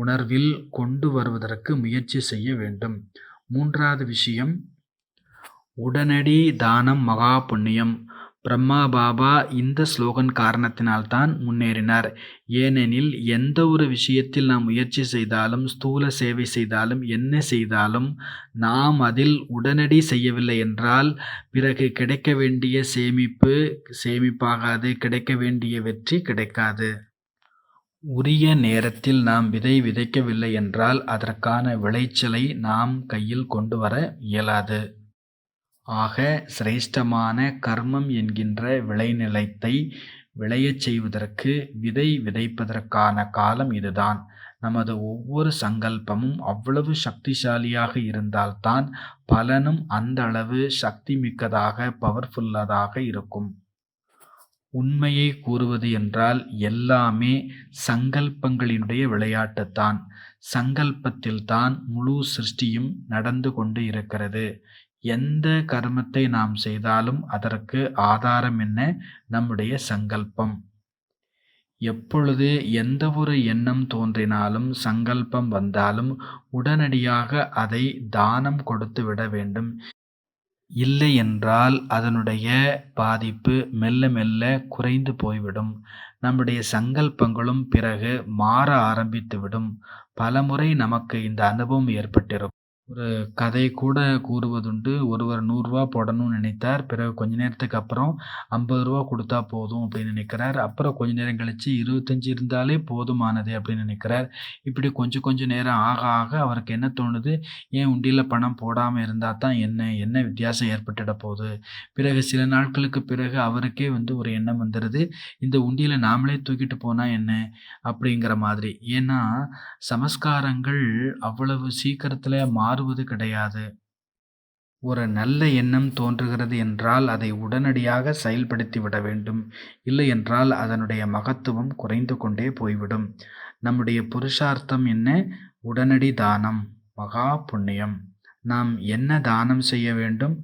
உணர்வில் கொண்டு வருவதற்கு முயற்சி செய்ய வேண்டும். மூன்றாவது விஷயம், உடனடி தானம் மகா புண்ணியம். பிரம்மா பாபா இந்த ஸ்லோகன் காரணத்தினால்தான் முன்னேறினார். ஏனெனில் எந்த ஒரு விஷயத்தில் நாம் முயற்சி செய்தாலும், ஸ்தூல சேவை செய்தாலும், என்ன செய்தாலும் நாம் அதில் உடனடி செய்யவில்லை என்றால் பிறகு கிடைக்க வேண்டிய சேமிப்பாகாது, கிடைக்க வேண்டிய வெற்றி கிடைக்காது. உரிய நேரத்தில் நாம் விதை விதைக்கவில்லை என்றால் அதற்கான விளைச்சலை நாம் கையில் கொண்டு வர இயலாது. ஆக சிரேஷ்டமான கர்மம் என்கின்ற விளைநிலத்தை விளையச் செய்வதற்கு விதை விதைப்பதற்கான காலம் இதுதான். நமது ஒவ்வொரு சங்கல்பமும் அவ்வளவு சக்திசாலியாக இருந்தால்தான் பலனும் அந்த அளவு சக்தி மிக்கதாக, பவர்ஃபுல்லதாக இருக்கும். உண்மையை கூறுவது என்றால் எல்லாமே சங்கல்பங்களினுடைய விளையாட்டுத்தான். சங்கல்பத்தில்தான் முழு சிருஷ்டியும் நடந்து கொண்டு இருக்கிறது. எந்த கர்மத்தை நாம் செய்தாலும் அதற்கு ஆதாரம் என்ன? நம்முடைய சங்கல்பம். எப்பொழுது எந்த ஒரு எண்ணம் தோன்றினாலும், சங்கல்பம் வந்தாலும் உடனடியாக அதை தானம் கொடுத்து விட வேண்டும். இல்லை என்றால் அதனுடைய பாதிப்பு மெல்ல மெல்ல குறைந்து போய்விடும். நம்முடைய சங்கல்பங்களும் பிறகு மாற ஆரம்பித்துவிடும். பலமுறை நமக்கு இந்த அனுபவம் ஏற்பட்டிருக்கும். ஒரு கதை கூட கூறுவதுண்டு. ஒருவர் ரூ. 100 போடணும்னு நினைத்தார். பிறகு கொஞ்ச நேரத்துக்கு அப்புறம் ரூ. 50 கொடுத்தா போதும் அப்படின்னு நினைக்கிறார். அப்புறம் கொஞ்ச நேரம் கழிச்சு 25 இருந்தாலே போதுமானது அப்படின்னு நினைக்கிறார். இப்படி கொஞ்சம் நேரம் ஆக ஆக அவருக்கு என்ன தோணுது, ஏன் உண்டியல்ல பணம் போடாமல் இருந்தால் தான் என்ன வித்தியாசம் ஏற்பட்டுட போகுது. பிறகு சில நாட்களுக்கு பிறகு அவருக்கே ஒரு எண்ணம் வந்துடுது, இந்த உண்டியலை நாமளே தூக்கிட்டு போனால் என்ன அப்படிங்கிற மாதிரி. ஏன்னா சமஸ்காரங்கள் அவ்வளவு சீக்கிரத்தில் மாறுவது கிடையாது. ஒரு நல்ல எண்ணம் தோன்றுகிறது என்றால் அதை உடனடியாக செயல்படுத்தி விட வேண்டும். இல்லை என்றால் அதனுடைய மகத்துவம் குறைந்து கொண்டே போய்விடும். நம்முடைய புருஷார்த்தம் என்ன? உடனடி தானம், மகா புண்ணியம். நாம் என்ன தானம் செய்ய வேண்டும்?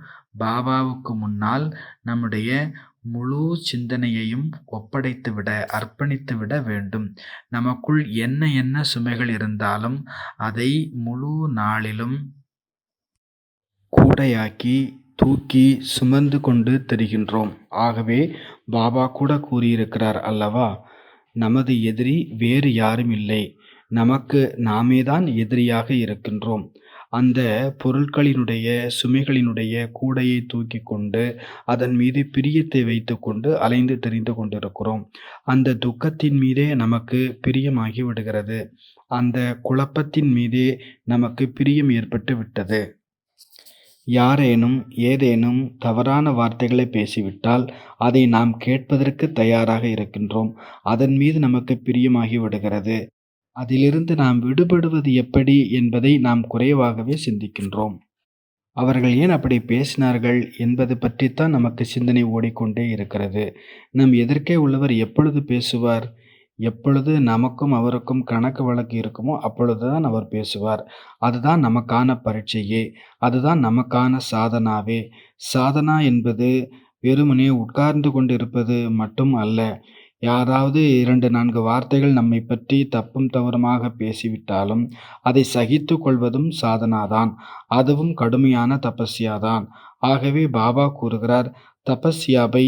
பாபாவுக்கு முன்னால் நம்முடைய முழு சிந்தனையையும் ஒப்படைத்துவிட, அர்ப்பணித்துவிட வேண்டும். நமக்குள் என்ன சுமைகள் இருந்தாலும் அதை முழு நாளிலும் கூடையாக்கி தூக்கி சுமந்து கொண்டு திரிகின்றோம். ஆகவே பாபா கூட கூறியிருக்கிறார் அல்லவா, நமது எதிரி வேறு யாரும் இல்லை, நமக்கு நாமேதான் எதிரியாக இருக்கின்றோம். அந்த பொருட்களினுடைய சுமைகளினுடைய கூடையை தூக்கி கொண்டு அதன் மீது பிரியத்தை வைத்து கொண்டு அலைந்து திரிந்து கொண்டிருக்கிறோம். அந்த துக்கத்தின் மீதே நமக்கு பிரியமாகி விடுகிறது. அந்த குழப்பத்தின் மீதே நமக்கு பிரியம் ஏற்பட்டு விட்டது. யாரேனும் ஏதேனும் தவறான வார்த்தைகளை பேசிவிட்டால் அதை நாம் கேட்பதற்கு தயாராக இருக்கின்றோம். அதன் மீது நமக்கு பிரியமாகி விடுகிறது. அதிலிருந்து நாம் விடுபடுவது எப்படி என்பதை நாம் குறைவாகவே சிந்திக்கின்றோம். அவர்கள் ஏன் அப்படி பேசினார்கள் என்பது பற்றித்தான் நமக்கு சிந்தனை ஓடிக்கொண்டே இருக்கிறது. நம் எதிர்க்கே உள்ளவர் எப்பொழுது பேசுவார்? எப்பொழுது நமக்கும் அவருக்கும் கணக்கு வழக்கு இருக்குமோ அப்பொழுதுதான் அவர் பேசுவார். அதுதான் நமக்கான பரீட்சையே, அதுதான் நமக்கான சாதனாவே. சாதனா என்பது வெறுமனே உட்கார்ந்து கொண்டிருப்பது மட்டும் அல்ல. யாராவது 2-4 வார்த்தைகள் நம்மை பற்றி தப்பும் தவறுமாக பேசிவிட்டாலும் அதை சகித்து கொள்வதும் சாதனாதான். அதுவும் கடுமையான தபஸ்யாதான். ஆகவே பாபா கூறுகிறார், தபஸ்யாவை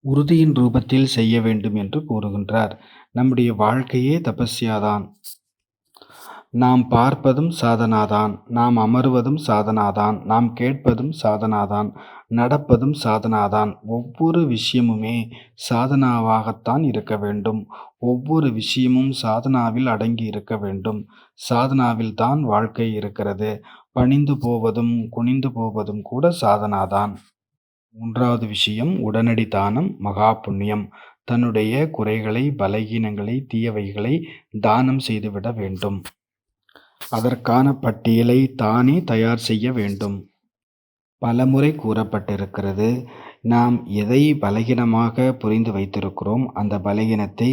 உறுதியின் ரூபத்தில் செய்ய வேண்டும் என்று கூறுகின்றார். நம்முடைய வாழ்க்கையே தபஸ்யாதான். நாம் பார்ப்பதும் சாதனாதான், நாம் அமர்வதும் சாதனாதான், நாம் கேட்பதும் சாதனாதான், நடப்பதும் சாதனாதான். ஒவ்வொரு விஷயமுமே சாதனாவாகத்தான் இருக்க வேண்டும். ஒவ்வொரு விஷயமும் சாதனாவில் அடங்கி இருக்க வேண்டும். சாதனாவில் தான் வாழ்க்கை இருக்கிறது. பணிந்து போவதும் குனிந்து போவதும் கூட சாதனாதான். 3வது விஷயம் உடனடி தானம், மகா புண்ணியம். தன்னுடைய குறைகளை, பலகீனங்களை, தீயவைகளை தானம் செய்துவிட வேண்டும். அதற்கான பட்டியலை தானே தயார் செய்ய வேண்டும். பலமுறை கூறப்பட்டிருக்கிறது, நாம் எதை பலகீனமாக புரிந்து வைத்திருக்கிறோம் அந்த பலகீனத்தை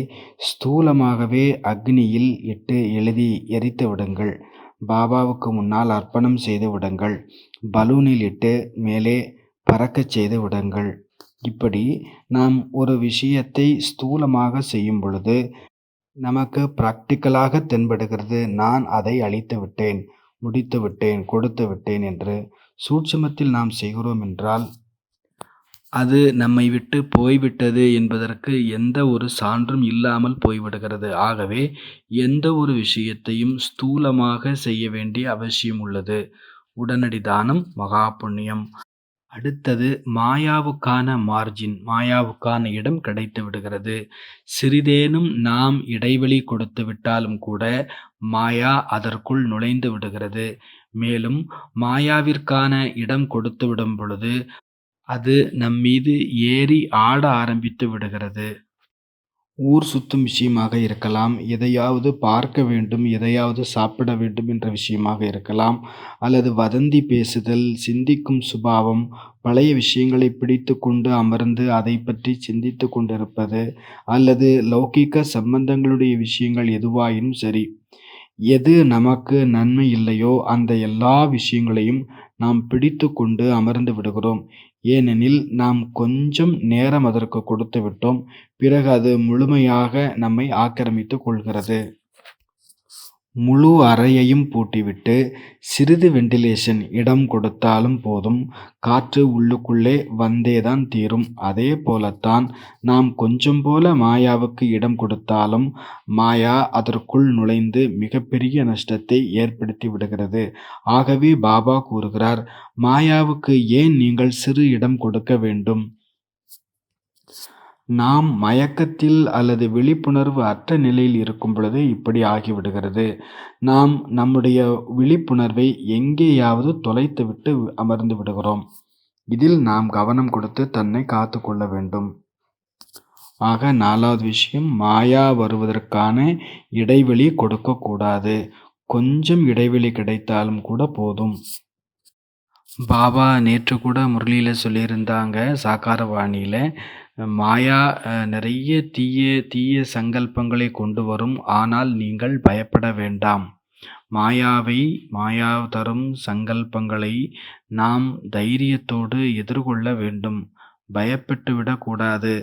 ஸ்தூலமாகவே அக்னியில் இட்டு எழுதி எரித்து விடுங்கள். பாபாவுக்கு முன்னால் அர்ப்பணம் செய்து விடுங்கள். பலூனில் இட்டு மேலே பறக்கச் செய்து விடுங்கள். இப்படி நாம் ஒரு விஷயத்தை ஸ்தூலமாக செய்யும் பொழுது நமக்கு பிராக்டிக்கலாக தென்படுகிறது, நான் அதை அழித்து விட்டேன், முடித்து விட்டேன், கொடுத்து விட்டேன் என்று. சூட்சுமத்தில் நாம் செய்கிறோம் என்றால் அது நம்மை விட்டு போய்விட்டது என்பதற்கு எந்த ஒரு சான்றும் இல்லாமல் போய்விடுகிறது. ஆகவே எந்த ஒரு விஷயத்தையும் ஸ்தூலமாக செய்ய வேண்டிய அவசியம் உள்ளது. உடனடி தானம் மகா புண்ணியம். அடுத்தது மாயாவுக்கான மார்ஜின், மாயாவுக்கான இடம் கிடைத்து விடுகிறது. சிறிதேனும் நாம் இடைவெளி கொடுத்து விட்டாலும் கூட மாயா அதற்குள் நுழைந்து விடுகிறது. மேலும் மாயாவிற்கான இடம் கொடுத்து விடும் பொழுது அது நம்மீது ஏறி ஆட ஆரம்பித்து விடுகிறது. ஊர் சுத்தும் விஷயமாக இருக்கலாம், எதையாவது பார்க்க வேண்டும், எதையாவது சாப்பிட வேண்டும் என்ற விஷயமாக இருக்கலாம், அல்லது வதந்தி பேசுதல், சிந்திக்கும் சுபாவம், பழைய விஷயங்களை பிடித்துக்கொண்டு அமர்ந்து அதை பற்றி சிந்தித்து கொண்டிருப்பது, அல்லது லௌகிக சம்பந்தங்களுடைய விஷயங்கள் எதுவாயினும் சரி, எது நமக்கு நன்மை இல்லையோ அந்த எல்லா விஷயங்களையும் நாம் பிடித்துக்கொண்டு அமர்ந்து விடுகிறோம். ஏனெனில் நாம் கொஞ்சம் நேரம் அதற்கு கொடுத்து விட்டோம். பிறகு அது முழுமையாக நம்மை ஆக்கிரமித்துக் கொள்கிறது. முழு அறையையும் பூட்டிவிட்டு சிறிது வெண்டிலேஷன் இடம் கொடுத்தாலும் போதும், காற்று உள்ளுக்குள்ளே வந்தேதான் தீரும். அதே போலத்தான் நாம் கொஞ்சம் போல மாயாவுக்கு இடம் கொடுத்தாலும் மாயா அதற்குள் நுழைந்து மிகப்பெரிய நஷ்டத்தை ஏற்படுத்தி விடுகிறது. ஆகவே பாபா கூறுகிறார், மாயாவுக்கு ஏன் நீங்கள் சிறு இடம் கொடுக்க வேண்டும்? நாம் மயக்கத்தில் அல்லது விழிப்புணர்வு அற்ற நிலையில் இருக்கும் பொழுது இப்படி ஆகிவிடுகிறது. நாம் நம்முடைய விழிப்புணர்வை எங்கேயாவது தொலைத்துவிட்டு அமர்ந்து விடுகிறோம். இதில் நாம் கவனம் கொடுத்து தன்னை காத்து கொள்ள வேண்டும். ஆக 4வது விஷயம், மாயா வருவதற்கான இடைவெளி கொடுக்கக்கூடாது. கொஞ்சம் இடைவெளி கிடைத்தாலும் கூட போதும். பாபா நேற்று கூட முரளியில சொல்லியிருந்தாங்க, சாக்காரவாணியில, மாயா நிறைய தீய சங்கல்பங்களை கொண்டு வரும். ஆனால் நீங்கள் பயப்பட வேண்டாம். மாயா தரும் சங்கல்பங்களை நாம் தைரியத்தோடு எதிர்கொள்ள வேண்டும். பயப்பட்டு விடக்கூடாது.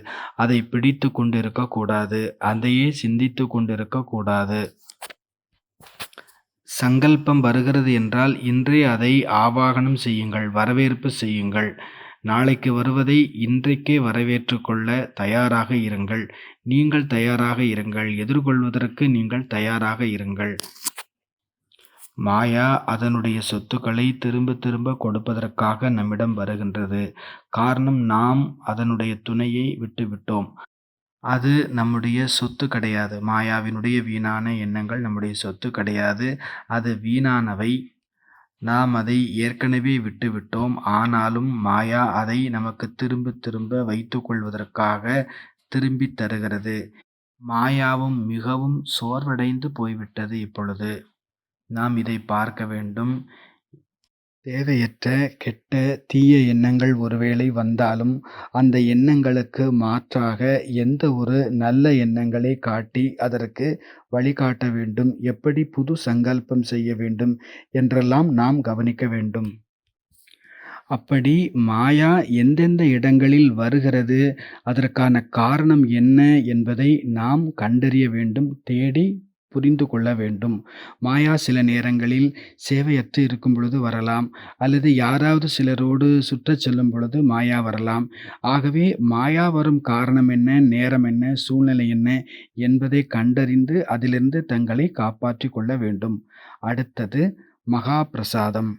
அதை பிடித்து கொண்டிருக்கக்கூடாது. அதையே சிந்தித்து கொண்டிருக்கக்கூடாது. சங்கல்பம் வருகிறது என்றால் இன்றே அதை ஆவாகனம் செய்யுங்கள், வரவேற்பு செய்யுங்கள். நாளைக்கு வருவதை இன்றைக்கே வரவேற்றுக் கொள்ள தயாராக இருங்கள். நீங்கள் தயாராக இருங்கள். எதிர்கொள்வதற்கு நீங்கள் தயாராக இருங்கள். மாயா அதனுடைய சொத்துக்களை திரும்ப திரும்ப கொடுப்பதற்காக நம்மிடம் வருகின்றது. காரணம், நாம் அதனுடைய துணையை விட்டுவிட்டோம். அது நம்முடைய சொத்து கிடையாது. மாயாவினுடைய வீணான எண்ணங்கள் நம்முடைய சொத்து கிடையாது. அது வீணானவை. நாம் அதை ஏற்கனவே விட்டுவிட்டோம். ஆனாலும் மாயா அதை நமக்கு திரும்ப திரும்ப வைத்துக் கொள்வதற்காக திரும்பித் தருகிறது. மாயாவும் மிகவும் சோர்வடைந்து போய்விட்டது இப்பொழுது. நாம் இதை பார்க்க வேண்டும். தேவையற்ற கெட்ட தீய எண்ணங்கள் ஒருவேளை வந்தாலும் அந்த எண்ணங்களுக்கு மாற்றாக எந்த ஒரு நல்ல எண்ணங்களை காட்டி அதற்கு வழிகாட்ட வேண்டும். எப்படி புது சங்கல்பம் செய்ய வேண்டும் என்றெல்லாம் நாம் கவனிக்க வேண்டும். அப்படி மாயா எந்தெந்த இடங்களில் வருகிறது, அதற்கான காரணம் என்ன என்பதை நாம் கண்டறிய வேண்டும். தேடி புரிந்து கொள்ள வேண்டும். மாயா சில நேரங்களில் சேவையற்று இருக்கும் பொழுது வரலாம், அல்லது யாராவது சிலரோடு சுற்றச் செல்லும் பொழுது மாயா வரலாம். ஆகவே மாயா வரும் காரணம் என்ன, நேரம் என்ன, சூழ்நிலை என்ன என்பதை கண்டறிந்து அதிலிருந்து தங்களை காப்பாற்றிக் கொள்ள வேண்டும். அடுத்தது மகா பிரசாதம்.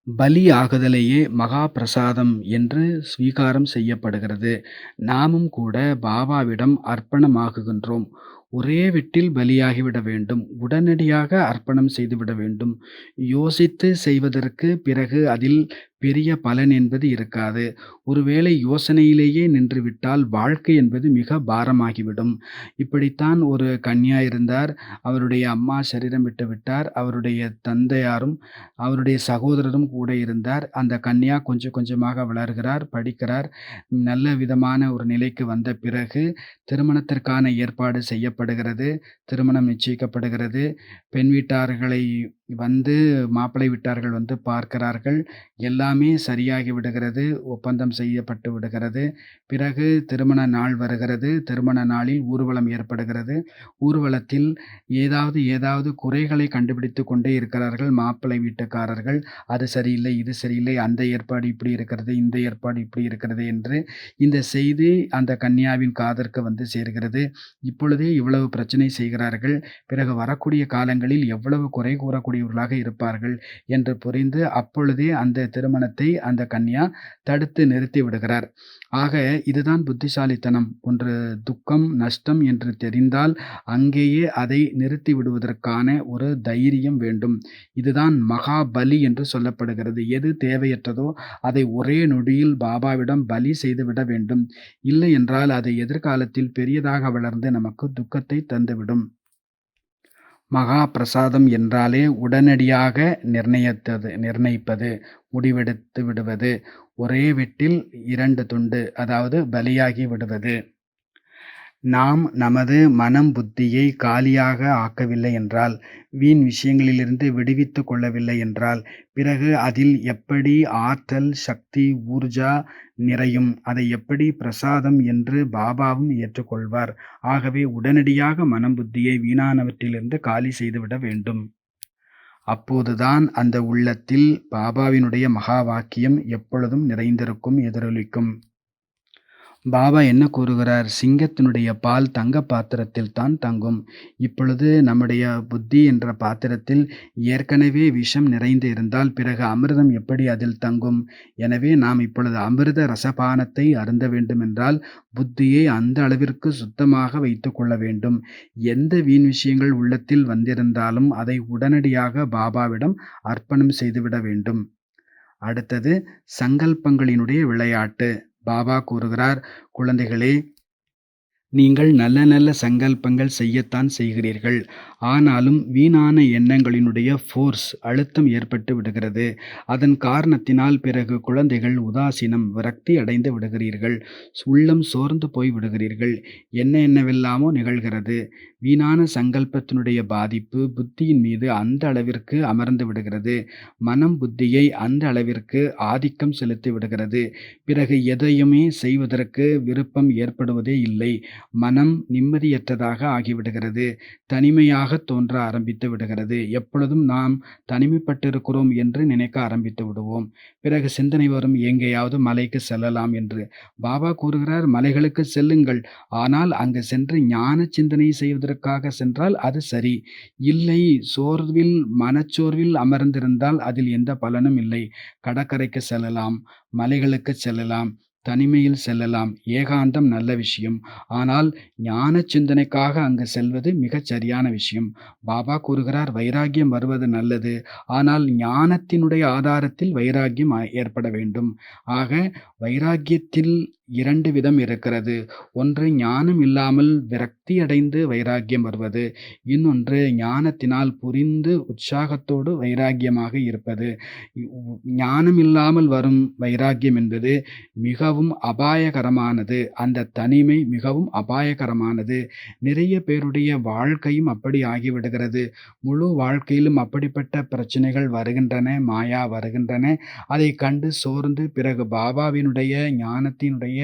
பலி ஆகுதலையே மகா பிரசாதம் என்று ஸ்வீகாரம் செய்யப்படுகிறது. நாமும் கூட பாபாவிடம் அர்ப்பணமாகுகின்றோம். ஒரே வெட்டில் பலியாகிவிட வேண்டும். உடனடியாக அர்ப்பணம் செய்துவிட வேண்டும். யோசித்து செய்வதற்கு பிறகு அதில் பெரிய பலன் என்பது இருக்காது. ஒருவேளை யோசனையிலேயே நின்றுவிட்டால் வாழ்க்கை என்பது மிக பாரமாகிவிடும். இப்படித்தான் ஒரு கன்யா இருந்தார். அவருடைய அம்மா சரீரம் விட்டு விட்டார். அவருடைய தந்தையாரும் அவருடைய சகோதரரும் கூட இருந்தார். அந்த கன்யா கொஞ்சம் கொஞ்சமாக வளர்கிறார், படிக்கிறார். நல்ல விதமான ஒரு நிலைக்கு வந்த பிறகு திருமணத்திற்கான ஏற்பாடு செய்யப்படுகிறது. திருமணம் நிச்சயிக்கப்படுகிறது. பெண் வீட்டார்களை வந்து மாப்பிள்ளை வீட்டார்கள் வந்து பார்க்கிறார்கள். எல்லாமே சரியாகி விடுகிறது. ஒப்பந்தம் செய்யப்பட்டு விடுகிறது. பிறகு திருமண நாள் வருகிறது. திருமண நாளில் ஊர்வலம் ஏற்படுகிறது. ஊர்வலத்தில் ஏதாவது குறைகளை கண்டுபிடித்துக் கொண்டே இருக்கிறார்கள் மாப்பிள்ளை வீட்டுக்காரர்கள். அது சரியில்லை, இது சரியில்லை, அந்த ஏற்பாடு இப்படி இருக்கிறது, இந்த ஏற்பாடு இப்படி இருக்கிறது என்று இந்த செய்தி அந்த கன்யாவின் காதிற்கு வந்து சேர்கிறது. இப்பொழுதே இவ்வளவு பிரச்சனை செய்கிறார்கள். பிறகு வரக்கூடிய காலங்களில் எவ்வளவு குறை கூறக்கூடியவர்களாக இருப்பார்கள் என்று புரிந்து அப்பொழுதே அந்த திருமணத்தை அந்த கன்யா தடுத்து நிறுத்தி விடுகிறார். ஆக இதுதான் புத்திசாலித்தனம். ஒன்று துக்கம், நஷ்டம் என்று தெரிந்தால் அங்கேயே அதை நிறுத்தி விடுவதற்கான ஒரு தைரியம் வேண்டும். இதுதான் மகாபலி என்று சொல்லப்படுகிறது. எது தேவையற்றதோ அதை ஒரே நொடியில் பாபாவிடம் பலி செய்துவிட வேண்டும். இல்லை என்றால் அது எதிர்காலத்தில் பெரியதாக வளர்ந்து நமக்கு துக்கத்தை தந்துவிடும். மகா பிரசாதம் என்றாலே உடனடியாக நிர்ணயிப்பது, முடிவெடுத்து விடுவது, ஒரே வெட்டில் 2 துண்டு, அதாவது பலியாகி விடுவது. நாம் நமது மனம் புத்தியை காலியாக ஆக்கவில்லை என்றால், வீண் விஷயங்களிலிருந்து விடுவித்துக் கொள்ளவில்லை என்றால், பிறகு அதில் எப்படி ஆற்றல், சக்தி, ஊர்ஜா நிறையும்? அதை எப்படி பிரசாதம் என்று பாபாவும் ஏற்றுக்கொள்வார்? ஆகவே உடனடியாக மனம் புத்தியை வீணானவற்றிலிருந்து காலி செய்துவிட வேண்டும். அப்போதுதான் அந்த உள்ளத்தில் பாபாவினுடைய மகா வாக்கியம் எப்பொழுதும் நிறைந்திருக்கும், எதிரொலிக்கும். பாபா என்ன கூறுகிறார்? சிங்கத்தினுடைய பால் தங்க பாத்திரத்தில் தான் தங்கும். இப்பொழுது நம்முடைய புத்தி என்ற பாத்திரத்தில் ஏற்கனவே விஷம் நிறைந்து இருந்தால் பிறகு அமிர்தம் எப்படி அதில் தங்கும்? எனவே நாம் இப்பொழுது அமிர்த ரசபானத்தை அருந்த வேண்டுமென்றால் புத்தியை அந்த அளவிற்கு சுத்தமாக வைத்துக் கொள்ள வேண்டும். எந்த வீண் விஷயங்கள் உள்ளத்தில் வந்திருந்தாலும் அதை உடனடியாக பாபாவிடம் அர்ப்பணம் செய்துவிட வேண்டும். அடுத்தது சங்கல்பங்களினுடைய விளையாட்டு. பாபா கூறுகிறார், குழந்தைகளே, நீங்கள் நல்ல நல்ல சங்கல்பங்கள் செய்யத்தான் செய்கிறீர்கள். ஆனாலும் வீணான எண்ணங்களினுடைய ஃபோர்ஸ், அழுத்தம் ஏற்பட்டு விடுகிறது. அதன் காரணத்தினால் பிறகு குழந்தைகள் உதாசீனம், விரக்தி அடைந்து விடுகிறீர்கள். உள்ளம் சோர்ந்து போய் விடுகிறீர்கள். என்னவெல்லாமோ நிகழ்கிறது. வீணான சங்கல்பத்தினுடைய பாதிப்பு புத்தியின் மீது அந்த அளவிற்கு அமர்ந்து விடுகிறது. மனம் புத்தியை அந்த அளவிற்கு ஆதிக்கம் செலுத்தி விடுகிறது. பிறகு எதையுமே செய்வதற்கு விருப்பம் ஏற்படுவதே இல்லை. மனம் நிம்மதியற்றதாக ஆகிவிடுகிறது. தனிமையாக தோன்ற ஆரம்பித்து விடுகிறது. எப்பொழுதும் நாம் தனிமைப்பட்டிருக்கிறோம் என்று நினைக்க ஆரம்பித்து விடுவோம். பிறகு சிந்தனை வரும், எங்கேயாவது மலைக்கு செல்லலாம் என்று. பாபா கூறுகிறார், மலைகளுக்கு செல்லுங்கள். ஆனால் அங்கு சென்று ஞான சிந்தனை செய்வதற்காக சென்றால் அது சரி. இல்லை, மனச்சோர்வில் அமர்ந்திருந்தால் அதில் எந்த பலனும் இல்லை. கடற்கரைக்கு செல்லலாம், மலைகளுக்கு செல்லலாம், தனிமையில் செல்லலாம். ஏகாந்தம் நல்ல விஷயம். ஆனால் ஞான சிந்தனைக்காக அங்கு செல்வது மிகச் சரியான விஷயம். பாபா கூறுகிறார், வைராக்கியம் வருவது நல்லது. ஆனால் ஞானத்தினுடைய ஆதாரத்தில் வைராக்கியம் ஏற்பட வேண்டும். ஆக வைராக்கியத்தில் 2 விதம் இருக்கிறது. ஒன்று ஞானம் இல்லாமல் விரக்தி அடைந்து வைராக்கியம் வருவது. இன்னொன்று ஞானத்தினால் புரிந்து உற்சாகத்தோடு வைராக்கியமாக இருப்பது. ஞானம் இல்லாமல் வரும் வைராக்கியம் என்பது மிகவும் அபாயகரமானது. அந்த தனிமை மிகவும் அபாயகரமானது. நிறைய பேருடைய வாழ்க்கையும் அப்படி ஆகிவிடுகிறது. முழு வாழ்க்கையிலும் அப்படிப்பட்ட பிரச்சனைகள் வருகின்றன, மாயா வருகின்றன. அதை கண்டு சோர்ந்து பிறகு பாபாவினுடைய ஞானத்தினுடைய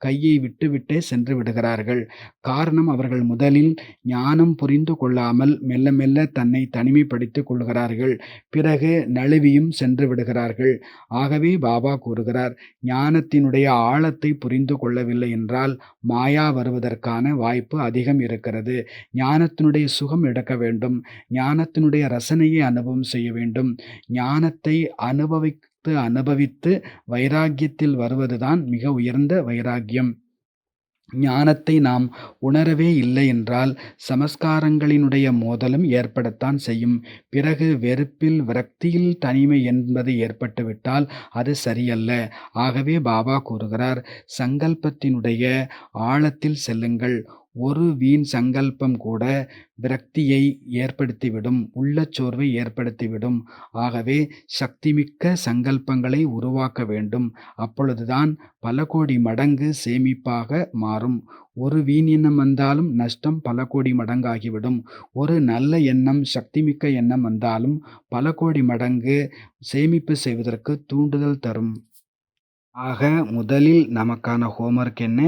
கையை விட்டுவிட்டே சென்று விடுகிறார்கள். காரணம், அவர்கள் முதலில் ஞானம் புரிந்து கொள்ளாமல் மெல்ல மெல்ல தன்னை தனிமைப்படுத்திக் கொள்கிறார்கள். பிறகு நழுவியும் சென்று விடுகிறார்கள். ஆகவே பாபா கூறுகிறார், ஞானத்தினுடைய ஆழத்தை புரிந்து கொள்ளவில்லை என்றால் மாயா வருவதற்கான வாய்ப்பு அதிகம் இருக்கிறது. ஞானத்தினுடைய சுகம் எடுக்க வேண்டும். ஞானத்தினுடைய ரசனையை அனுபவம் செய்ய வேண்டும். ஞானத்தை அனுபவித்து வைராக்கியத்தில் வருவதுதான் மிக உயர்ந்த வைராக்கியம். ஞானத்தை நாம் உணரவே இல்லை என்றால் சமஸ்காரங்களினுடைய மோதலும் ஏற்படத்தான் செய்யும். பிறகு வெறுப்பில், விரக்தியில் தனிமை என்பது ஏற்பட்டுவிட்டால் அது சரியல்ல. ஆகவே பாபா கூறுகிறார், சங்கல்பத்தினுடைய ஆழத்தில் செல்லுங்கள். ஒரு வீண் சங்கல்பம் கூட விரக்தியை ஏற்படுத்திவிடும், உள்ளச்சோர்வை ஏற்படுத்திவிடும். ஆகவே சக்திமிக்க சங்கல்பங்களை உருவாக்க வேண்டும். அப்பொழுதுதான் பல கோடி மடங்கு சேமிப்பாக மாறும். ஒரு வீண் எண்ணம் வந்தாலும் நஷ்டம் பல கோடி மடங்காகிவிடும். ஒரு நல்ல எண்ணம், சக்திமிக்க எண்ணம் வந்தாலும் பல கோடி மடங்கு சேமிப்பு செய்வதற்கு தூண்டுதல் தரும். ஆக முதலில் நமக்கான ஹோம்வொர்க் என்ன?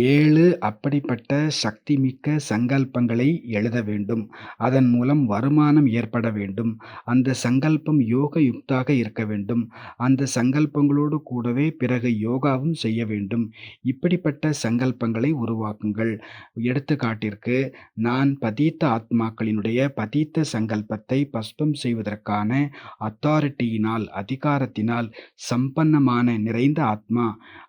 7 அப்படிப்பட்ட சக்திமிக்க சங்கல்பங்களை எழுத வேண்டும். அதன் மூலம் வருமானம் ஏற்பட வேண்டும். அந்த சங்கல்பம் யோக யுக்தாக இருக்க வேண்டும். அந்த சங்கல்பங்களோடு கூடவே பிறகு யோகாவும் செய்ய வேண்டும். இப்படிப்பட்ட சங்கல்பங்களை உருவாக்குங்கள். எடுத்துக்காட்டிற்கு, நான் பதீத்த ஆத்மாக்களினுடைய பதீத்த சங்கல்பத்தை பஸ்பம் செய்வதற்கான அத்தாரிட்டியினால், அதிகாரத்தினால் சம்பன்னமான நிறைந்த ஆத்மா.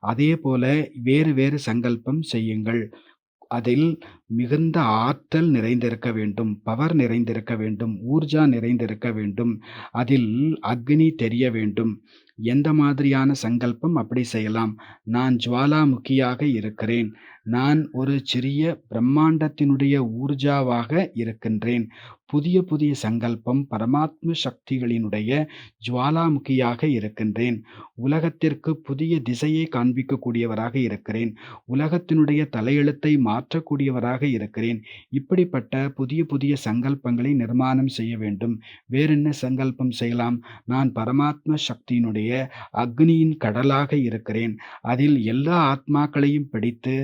அதேபோல வேறு வேறு சங்கல்பம் செய்யுங்கள். அதில் மிகுந்த ஆற்றல் நிறைந்திருக்க வேண்டும், பவர் நிறைந்திருக்க வேண்டும், ஊர்ஜா நிறைந்திருக்க வேண்டும். அதில் அக்னி தெரிய வேண்டும். எந்த மாதிரியான சங்கல்பம் அப்படி செய்யலாம்? நான் ஜுவாலாமுகியாக இருக்கிறேன். நான் ஒரு சிறிய பிரம்மாண்டத்தினுடைய ஊர்ஜாவாக இருக்கின்றேன். புதிய புதிய சங்கல்பம் பரமாத்ம சக்திகளினுடைய ஜுவாலாமுகியாக இருக்கின்றேன். உலகத்திற்கு புதிய திசையை காண்பிக்கக்கூடியவராக இருக்கிறேன். உலகத்தினுடைய தலையெழுத்தை மாற்றக்கூடியவராக இருக்கிறேன். இப்படிப்பட்ட புதிய புதிய சங்கல்பங்களை நிர்மாணம் செய்ய வேண்டும். வேறென்ன சங்கல்பம் செய்யலாம்? நான் பரமாத்ம சக்தியினுடைய அக்னியின் கடலாக இருக்கிறேன். அதில் எல்லா ஆத்மாக்களையும் பிடித்து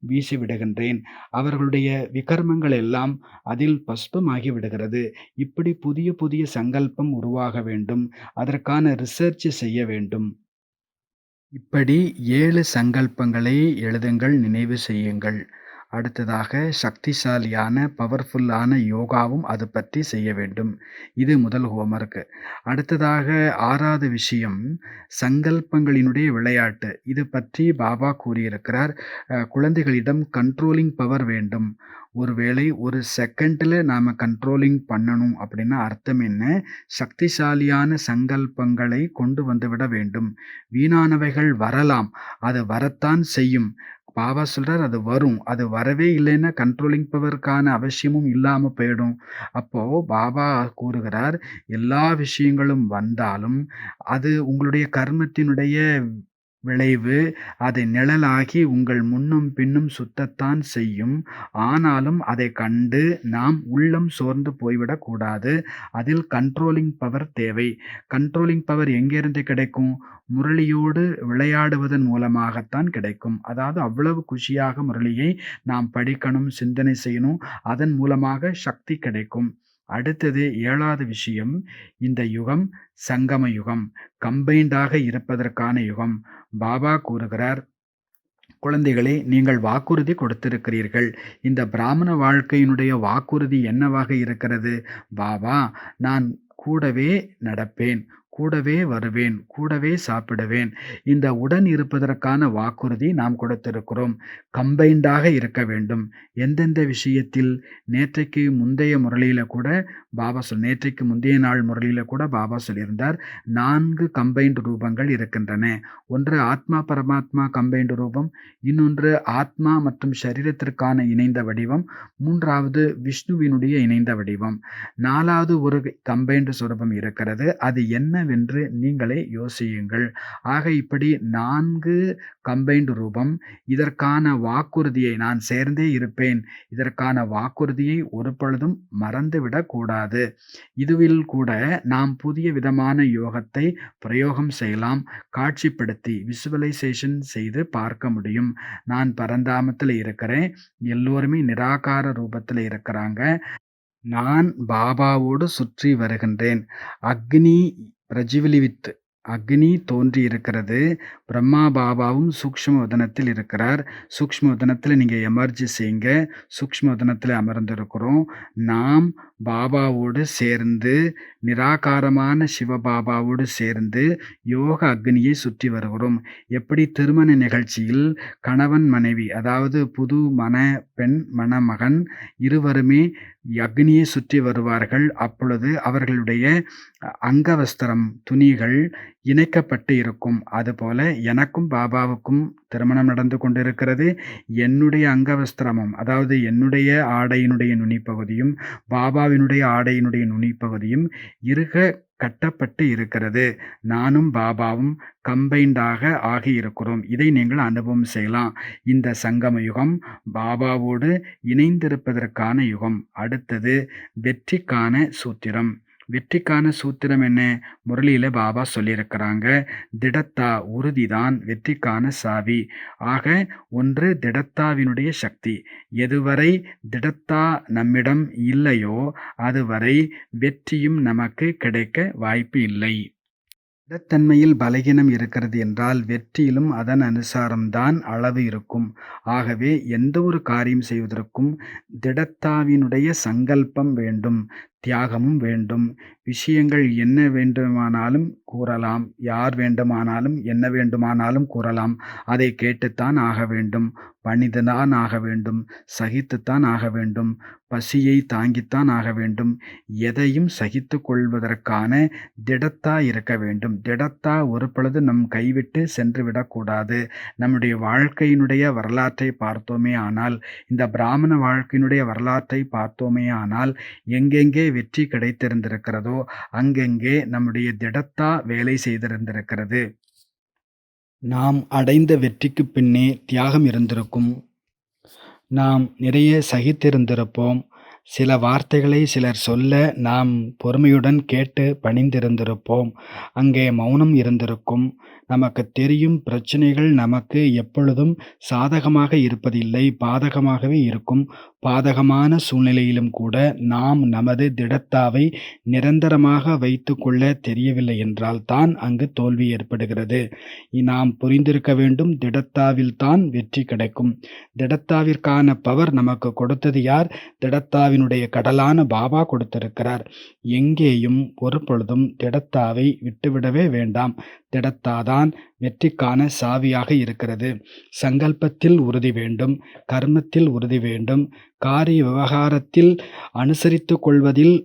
வீசிவிடுகின்றேன். அவர்களுடைய விகர்மங்கள் எல்லாம் அதில் பஸ்பமாகி விடுகிறது. இப்படி புதிய புதிய சங்கல்பம் உருவாக வேண்டும். அதற்கான ரிசர்ச் செய்ய வேண்டும். இப்படி 7 சங்கல்பங்களை எழுதுங்கள், நினைவு செய்யுங்கள். அடுத்ததாக சக்திசாலியான பவர்ஃபுல்லான யோகாவும் அது பற்றி செய்ய வேண்டும். இது முதல் ஹோம்வொர்க். அடுத்ததாக 6வது விஷயம், சங்கல்பங்களினுடைய விளையாட்டு. இது பற்றி பாபா கூறியிருக்கிறார். குழந்தைகளிடம் கண்ட்ரோலிங் பவர் வேண்டும். ஒருவேளை ஒரு செகண்டில் நாம் கண்ட்ரோலிங் பண்ணணும் அப்படின்னா அர்த்தம் என்ன? சக்திசாலியான சங்கல்பங்களை கொண்டு வந்துவிட வேண்டும். வீணானவைகள் வரலாம், அது வரத்தான் செய்யும். பாபா சொல்றார் அது வரும். அது வரவே இல்லைன்னா கண்ட்ரோலிங் பவருக்கான அவசியமும் இல்லாமல் போயிடும். அப்போ பாபா கூறுகிறார், எல்லா விஷயங்களும் வந்தாலும் அது உங்களுடைய கர்மத்தினுடைய விளைவு. அது நிழலாகி உங்கள் முன்னும் பின்னும் சுத்தத்தான் செய்யும். ஆனாலும் அதை கண்டு நாம் உள்ளம் சோர்ந்து போய்விடக்கூடாது. அதில் கண்ட்ரோலிங் பவர் தேவை. கண்ட்ரோலிங் பவர் எங்கிருந்து கிடைக்கும்? முரளியோடு விளையாடுவதன் மூலமாகத்தான் கிடைக்கும். அதாவது அவ்வளவு குஷியாக முரளியை நாம் படிக்கணும், சிந்தனை செய்யணும். அதன் மூலமாக சக்தி கிடைக்கும். அடுத்தது 7வது விஷயம், இந்த யுகம் சங்கம யுகம், கம்பைண்டாக இருப்பதற்கான யுகம். பாபா கூறுகிறார், குழந்தைகளே, நீங்கள் வாக்குறுதி கொடுத்திருக்கிறீர்கள். இந்த பிராமண வாழ்க்கையினுடைய வாக்குறுதி என்னவாக இருக்கிறது? பாபா, நான் கூடவே நடப்பேன், கூடவே வருவேன், கூடவே சாப்பிடுவேன். இந்த உடன் இருப்பதற்கான வாக்குறுதி நாம் கொடுத்திருக்கிறோம். கம்பைண்டாக இருக்க வேண்டும். எந்தெந்த விஷயத்தில்? நேற்றைக்கு முந்தைய முரளியில் கூட நேற்றைக்கு முந்தைய நாள் முரளியில் கூட பாபா சொல்லியிருந்தார், 4 கம்பைண்ட் ரூபங்கள் இருக்கின்றன. ஒன்று ஆத்மா பரமாத்மா கம்பைண்ட் ரூபம், இன்னொன்று ஆத்மா மற்றும் சரீரத்திற்கான இணைந்த வடிவம், 3வது விஷ்ணுவினுடைய இணைந்த வடிவம், 4வது ஒரு கம்பைண்ட் சுரூபம் இருக்கிறது. அது என்னவென்று நீங்களே யோசியுங்கள். ஆக இப்படி 4 கம்பைண்ட் ரூபம். இதற்கான வாக்குறுதியை, நான் சேர்ந்தே இருப்பேன், இதற்கான வாக்குறுதியை ஒரு பொழுதும் மறந்துவிடக் கூடாது. இதுவில் கூட நாம் புதிய விதமான யோகத்தை பிரயோகம் செய்யலாம். காட்சிப்படுத்தி விசுவலைசேஷன் செய்து பார்க்க முடியும். நான் பரந்தாமத்தில் இருக்கிறேன், எல்லோருமே நிராகார ரூபத்தில் இருக்கிறாங்க. நான் பாபாவோடு சுற்றி வருகின்றேன். அக்னி பிரஜ்வலிவித்து, அக்னி தோன்றி இருக்கிறது. பிரம்மா பாபாவும் சூக்ஷ்ம வதனத்தில் இருக்கிறார். சூக்ஷ்ம வதனத்தில் நீங்கள் எமர்ஜி செய்யுங்க. சூக்ஷ்ம வதனத்தில் அமர்ந்திருக்கிறோம். நாம் பாபாவோடு சேர்ந்து, நிராகாரமான சிவபாபாவோடு சேர்ந்து யோக அக்னியை சுற்றி வருகிறோம். எப்படி திருமண நிகழ்ச்சியில் கணவன் மனைவி, அதாவது புது பெண் மணமகன் இருவருமே அக்னியை சுற்றி வருவார்கள். அப்பொழுது அவர்களுடைய அங்கவஸ்திரம், துணிகள் இணைக்கப்பட்டு இருக்கும். அதுபோல எனக்கும் பாபாவுக்கும் திருமணம் நடந்து கொண்டிருக்கிறது. என்னுடைய அங்கவஸ்திரமும், அதாவது என்னுடைய ஆடையினுடைய நுனிப்பகுதியும், பாபாவினுடைய ஆடையினுடைய நுனிப்பகுதியும் இறுக கட்டப்பட்டு இருக்கிறது. நானும் பாபாவும் கம்பைண்டாக ஆகியிருக்கிறோம். இதை நீங்கள் அனுபவம் செய்யலாம். இந்த சங்கம யுகம் பாபாவோடு இணைந்திருப்பதற்கான யுகம். அடுத்தது வெற்றிக்கான சூத்திரம். வெற்றிக்கான சூத்திரம் என்ன? முரளியில் பாபா சொல்லியிருக்கிறாங்க. திடத்தா, உறுதிதான் வெற்றிக்கான சாவி. ஆக ஒன்று திடத்தாவினுடைய சக்தி. எதுவரை திடத்தா நம்மிடம் இல்லையோ அதுவரை வெற்றியும் நமக்கு கிடைக்க வாய்ப்பு இல்லை. திடத்தன்மையில் பலகீனம் இருக்கிறது என்றால் வெற்றியிலும் அதன் அனுசாரம்தான் அளவு இருக்கும். ஆகவே எந்த ஒரு காரியம் செய்வதற்கும் திடத்தாவினுடைய சங்கல்பம் வேண்டும், தியாகமும் வேண்டும். விஷயங்கள் என்ன வேண்டுமானாலும் கூறலாம், யார் வேண்டுமானாலும் என்ன வேண்டுமானாலும் கூறலாம். அதை கேட்டுத்தான் ஆக வேண்டும், பணிந்துதான் ஆக வேண்டும், சகித்துத்தான் ஆக வேண்டும், பசியை தாங்கித்தான் ஆக வேண்டும். எதையும் சகித்து கொள்வதற்கான திடத்தா இருக்க வேண்டும். திடத்தா ஒரு பொழுது நம் கைவிட்டு சென்று விடக்கூடாது. நம்முடைய வாழ்க்கையினுடைய வரலாற்றை பார்த்தோமே ஆனால், இந்த பிராமண வாழ்க்கையினுடைய வரலாற்றை பார்த்தோமே ஆனால், எங்கெங்கே வெற்றி கிடைத்திருந்திருக்கிறதோ அங்கெங்கே நம்முடைய திடத்தா வேலை செய்திருந்திருக்கிறது. நாம் அடைந்த வெற்றிக்கு பின்னே தியாகம் இருந்திருக்கும். நாம் நிறைய சகித்திருந்திருப்போம். சில வார்த்தைகளை சிலர் சொல்ல நாம் பொறுமையுடன் கேட்டு பணிந்திருந்திருப்போம். அங்கே மௌனம் இருந்திருக்கும். நமக்கு தெரியும் பிரச்சனைகள் நமக்கு எப்பொழுதும் சாதகமாக இருப்பதில்லை, பாதகமாகவே இருக்கும். பாதகமான சூழ்நிலையிலும் கூட நாம் நமது திடத்தாவை நிரந்தரமாக வைத்து கொள்ள தெரியவில்லை என்றால் தான் அங்கு தோல்வி ஏற்படுகிறது. நாம் புரிந்திருக்க வேண்டும், திடத்தாவில்தான் வெற்றி கிடைக்கும். திடத்தாவிற்கான பவர் நமக்கு கொடுத்தது யார்? திடத்தாவினுடைய கடலான பாபா கொடுத்திருக்கிறார். எங்கேயும் ஒரு பொழுதும் திடத்தாவை விட்டுவிடவே வேண்டாம். திடத்தாதான் வெற்றிக்கான சாவியாக இருக்கிறது. சங்கல்பத்தில் உறுதி வேண்டும், கர்மத்தில் உறுதி வேண்டும், காரிய விவகாரத்தில் அனுசரித்து கொள்வதில்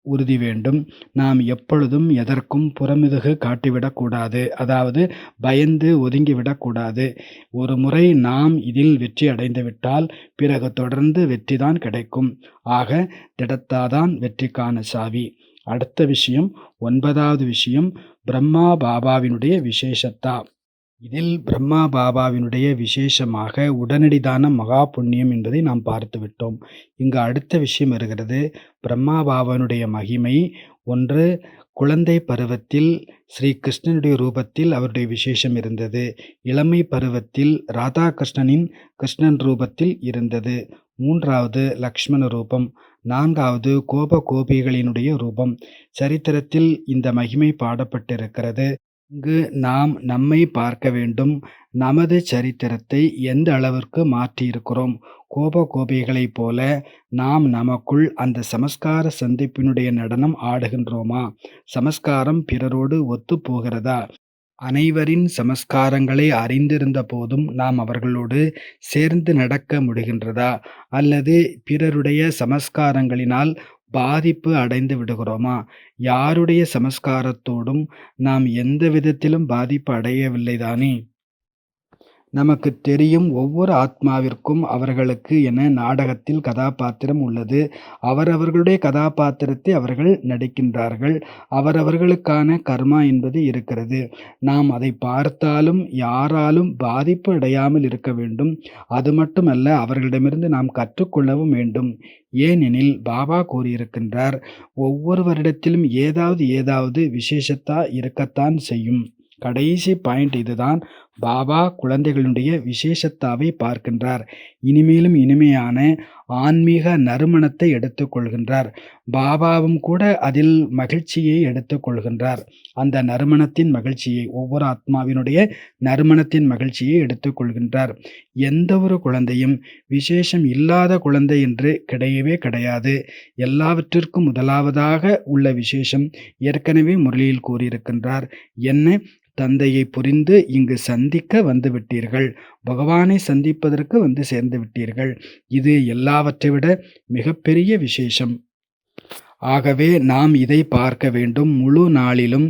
உறுதி வேண்டும். நாம் எப்பொழுதும் எதற்கும் புறமுதுகு காட்டிவிடக்கூடாது, அதாவது பயந்து ஒதுங்கிவிடக்கூடாது. ஒரு முறை நாம் இதில் வெற்றி அடைந்துவிட்டால் பிறகு தொடர்ந்து வெற்றிதான் கிடைக்கும். ஆக திடத்தாதான் வெற்றிக்கான சாவி. அடுத்த விஷயம், 9வது விஷயம், பிரம்மா பாபாவினுடைய விசேஷத்தா. இதில் பிரம்மா பாபாவினுடைய விசேஷமாக உடனடிதான மகா புண்ணியம் என்பதை நாம் பார்த்து விட்டோம். இங்கு அடுத்த விஷயம் வருகிறது. பிரம்மா பாபாவினுடைய மகிமை. ஒன்று, குழந்தை பருவத்தில் ஸ்ரீ கிருஷ்ணனுடைய ரூபத்தில் அவருடைய விசேஷம் இருந்தது. இளமை பருவத்தில் ராதாகிருஷ்ணனின் கிருஷ்ணன் ரூபத்தில் இருந்தது. 3வது லக்ஷ்மண ரூபம். 4வது கோப கோபிகளினுடைய ரூபம். சரித்திரத்தில் இந்த மகிமை பாடப்பட்டிருக்கிறது. இங்கு நாம் நம்மை பார்க்க வேண்டும். நமது சரித்திரத்தை எந்த அளவிற்கு மாற்றியிருக்கிறோம்? கோப கோபிகளைப் போல நாம் நமக்குள் அந்த சமஸ்கார சந்திப்பினுடைய நடனம் ஆடுகின்றோமா? சமஸ்காரம் பிறரோடு ஒத்து போகிறதா? அனைவரின் சமஸ்காரங்களை அறிந்திருந்த போதும் நாம் அவர்களோடு சேர்ந்து நடக்க முடிகின்றதா? அல்லது பிறருடைய சமஸ்காரங்களினால் பாதிப்பு அடைந்து விடுகிறோமா? யாருடைய சமஸ்காரத்தோடும் நாம் எந்த விதத்திலும் பாதிப்பு அடையவில்லைதானே? நமக்கு தெரியும், ஒவ்வொரு ஆத்மாவிற்கும் அவர்களுக்கு என நாடகத்தில் கதாபாத்திரம் உள்ளது. அவரவர்களுடைய கதாபாத்திரத்தை அவர்கள் நடிக்கின்றார்கள். அவரவர்களுக்கான கர்மா என்பது இருக்கிறது. நாம் அதை பார்த்தாலும் யாராலும் பாதிப்பு அடையாமல் இருக்க வேண்டும். அது மட்டுமல்ல, அவர்களிடமிருந்து நாம் கற்றுக்கொள்ளவும் வேண்டும். ஏனெனில் பாபா கூறியிருக்கின்றார், ஒவ்வொருவரிடத்திலும் ஏதாவது விசேஷத்தா இருக்கத்தான் செய்யும். கடைசி பாயிண்ட் இதுதான். பாபா குழந்தைகளுடைய விசேஷத்தாவை பார்க்கின்றார். இனிமேலும் இனிமையான ஆன்மீக நறுமணத்தை எடுத்துக்கொள்கின்றார். பாபாவும் கூட அதில் மகிழ்ச்சியை எடுத்துக்கொள்கின்றார். அந்த நறுமணத்தின் மகிழ்ச்சியை, ஒவ்வொரு ஆத்மாவினுடைய நறுமணத்தின் மகிழ்ச்சியை எடுத்துக்கொள்கின்றார். எந்த ஒரு குழந்தையும் விசேஷம் இல்லாத குழந்தை என்று கிடையவே கிடையாது. எல்லாவற்றிற்கும் முதலாவதாக உள்ள விசேஷம் ஏற்கனவே முரளியில் கூறியிருக்கின்றார். என்ன? தந்தையை புரிந்து இங்கு சந்திக்க வந்துவிட்டீர்கள். பகவானை சந்திப்பதற்கு வந்து சேர்ந்து விட்டீர்கள். இது எல்லாவற்றை விட மிகப்பெரிய விசேஷம். ஆகவே நாம் இதை பார்க்க வேண்டும். முழு நாளிலும்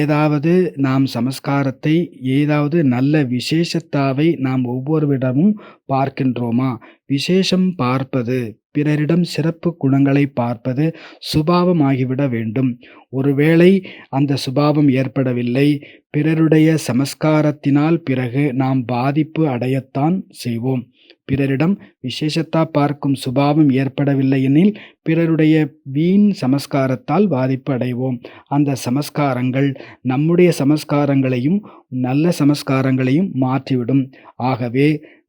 ஏதாவது நாம் சமஸ்காரத்தை, ஏதாவது நல்ல விசேஷத்தாவை நாம் ஒவ்வொருவரிடமும் பார்க்கின்றோமா? விசேஷம் பார்ப்பது, பிறரிடம் சிறப்பு குணங்களை பார்ப்பது சுபாவமாகிவிட வேண்டும். ஒருவேளை அந்த சுபாவம் ஏற்படவில்லை, பிறருடைய சமஸ்காரத்தினால் பிறகு நாம் பாதிப்பு அடையத்தான் செய்வோம். பிறரிடம் விசேஷத்தா பார்க்கும் சுபாவம் ஏற்படவில்லை எனில் பிறருடைய வீண் சமஸ்காரத்தால் பாதிப்பு அடைவோம். அந்த சமஸ்காரங்கள் நம்முடைய சமஸ்காரங்களையும் நல்ல சமஸ்காரங்களையும் மாற்றிவிடும். ஆகவே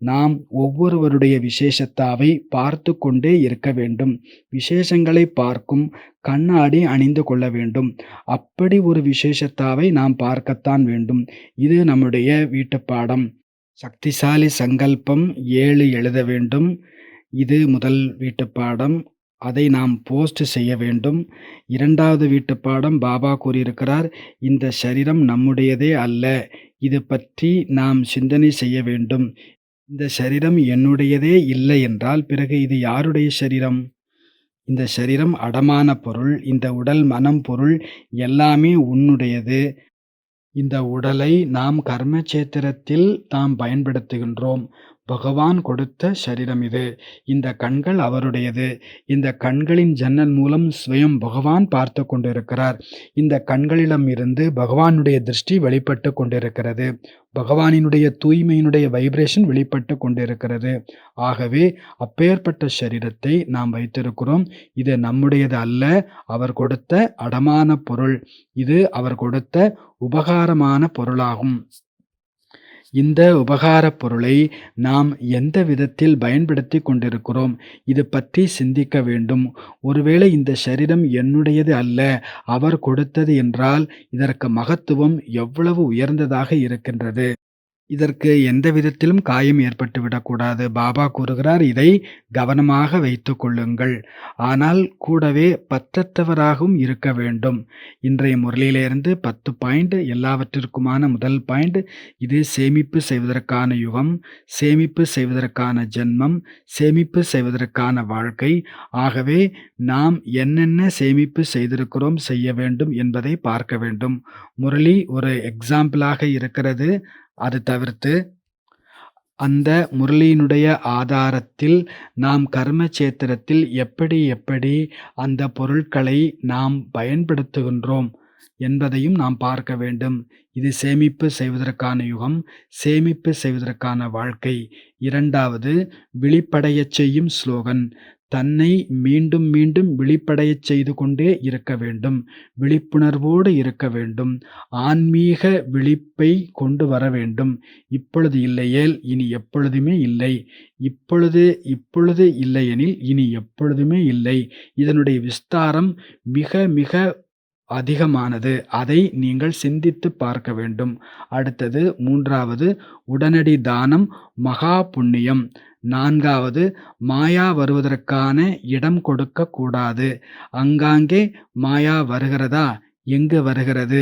நாம் ஒவ்வொருவருடைய விசேஷத்தாவை பார்த்து கொண்டே இருக்க வேண்டும். விசேஷங்களை பார்க்கும் கண்ணாடி அணிந்து கொள்ள வேண்டும். அப்படி ஒரு விசேஷத்தாவை நாம் பார்க்கத்தான் வேண்டும். இது நம்முடைய வீட்டுப்பாடம். சக்திசாலி சங்கல்பம் 7 எழுத வேண்டும். இது முதல் வீட்டுப்பாடம். அதை நாம் போஸ்ட் செய்ய வேண்டும். 2வது வீட்டுப்பாடம் பாபா கூறியிருக்கிறார், இந்த சரீரம் நம்முடையதே அல்ல. இது பற்றி நாம் சிந்தனை செய்ய வேண்டும். இந்த சரீரம் என்னுடையதே இல்லை என்றால் பிறகு இது யாருடைய சரீரம்? இந்த சரீரம் அடமான பொருள். இந்த உடல், மனம், பொருள் எல்லாமே உன்னுடையது. இந்த உடலை நாம் கர்மச்சேத்திரத்தில் நாம் பயன்படுத்துகின்றோம். பகவான் கொடுத்த சரீரம் இது. இந்த கண்கள் அவருடையது. இந்த கண்களின் ஜன்னல் மூலம் ஸ்வயம் பகவான் பார்த்து கொண்டிருக்கிறார். இந்த கண்களிடம் இருந்து பகவானுடைய திருஷ்டி வெளிப்பட்டு கொண்டிருக்கிறது. பகவானினுடைய தூய்மையினுடைய வைப்ரேஷன் வெளிப்பட்டு கொண்டிருக்கிறது. ஆகவே அப்பேற்பட்ட சரீரத்தை நாம் வைத்திருக்கிறோம். இது நம்முடையது அல்ல, அவர் கொடுத்த அடமான பொருள். இது அவர் கொடுத்த உபகாரமான பொருளாகும். இந்த உபகாரப் பொருளை நாம் எந்த விதத்தில் பயன்படுத்தி கொண்டிருக்கிறோம், இது பற்றி சிந்திக்க வேண்டும். ஒருவேளை இந்த சரீரம் என்னுடையது அல்ல, அவர் கொடுத்தது என்றால் இதற்கு மகத்துவம் எவ்வளவு உயர்ந்ததாக இருக்கின்றது. இதற்கு எந்த விதத்திலும் காயம் ஏற்பட்டுவிடக்கூடாது. பாபா கூறுகிறார், இதை கவனமாக வைத்து கொள்ளுங்கள். ஆனால் கூடவே பற்றற்றவராகவும் இருக்க வேண்டும். இன்றைய முரளியிலிருந்து 10 பாயிண்ட், எல்லாவற்றிற்குமான முதல் பாயிண்ட், இது சேமிப்பு செய்வதற்கான யுகம், சேமிப்பு செய்வதற்கான ஜென்மம், சேமிப்பு செய்வதற்கான வாழ்க்கை. ஆகவே நாம் என்னென்ன சேமிப்பு செய்திருக்கிறோம், செய்ய வேண்டும் என்பதை பார்க்க வேண்டும். முரளி ஒரு எக்ஸாம்பிளாக இருக்கிறது. அது தவிர்த்து அந்த முரளியினுடைய ஆதாரத்தில் நாம் கர்மச்சேத்திரத்தில் எப்படி எப்படி அந்த பொருட்களை நாம் பயன்படுத்துகின்றோம் என்பதையும் நாம் பார்க்க வேண்டும். இது சேமிப்பு செய்வதற்கான யுகம், சேமிப்பு செய்வதற்கான வாழ்க்கை. 2வது விழிப்படையச் செய்யும் ஸ்லோகன். தன்னை மீண்டும் மீண்டும் விழிப்படையச் செய்து கொண்டே இருக்க வேண்டும். விழிப்புணர்வோடு இருக்க வேண்டும். ஆன்மீக விழிப்பை கொண்டு வர வேண்டும். இப்பொழுது இல்லையேல் இனி எப்பொழுதுமே இல்லை. இப்பொழுது இல்லையெனில் இனி எப்பொழுதுமே இல்லை. இதனுடைய விஸ்தாரம் மிக மிக அதிகமானது. அதை நீங்கள் சிந்தித்து பார்க்க வேண்டும். அடுத்தது 3வது உடனடி தானம் மகா புண்ணியம். 4வது மாயா வருவதற்கான இடம் கொடுக்க கூடாது. அங்காங்கே மாயா வருகிறதா? எங்கு வருகிறது?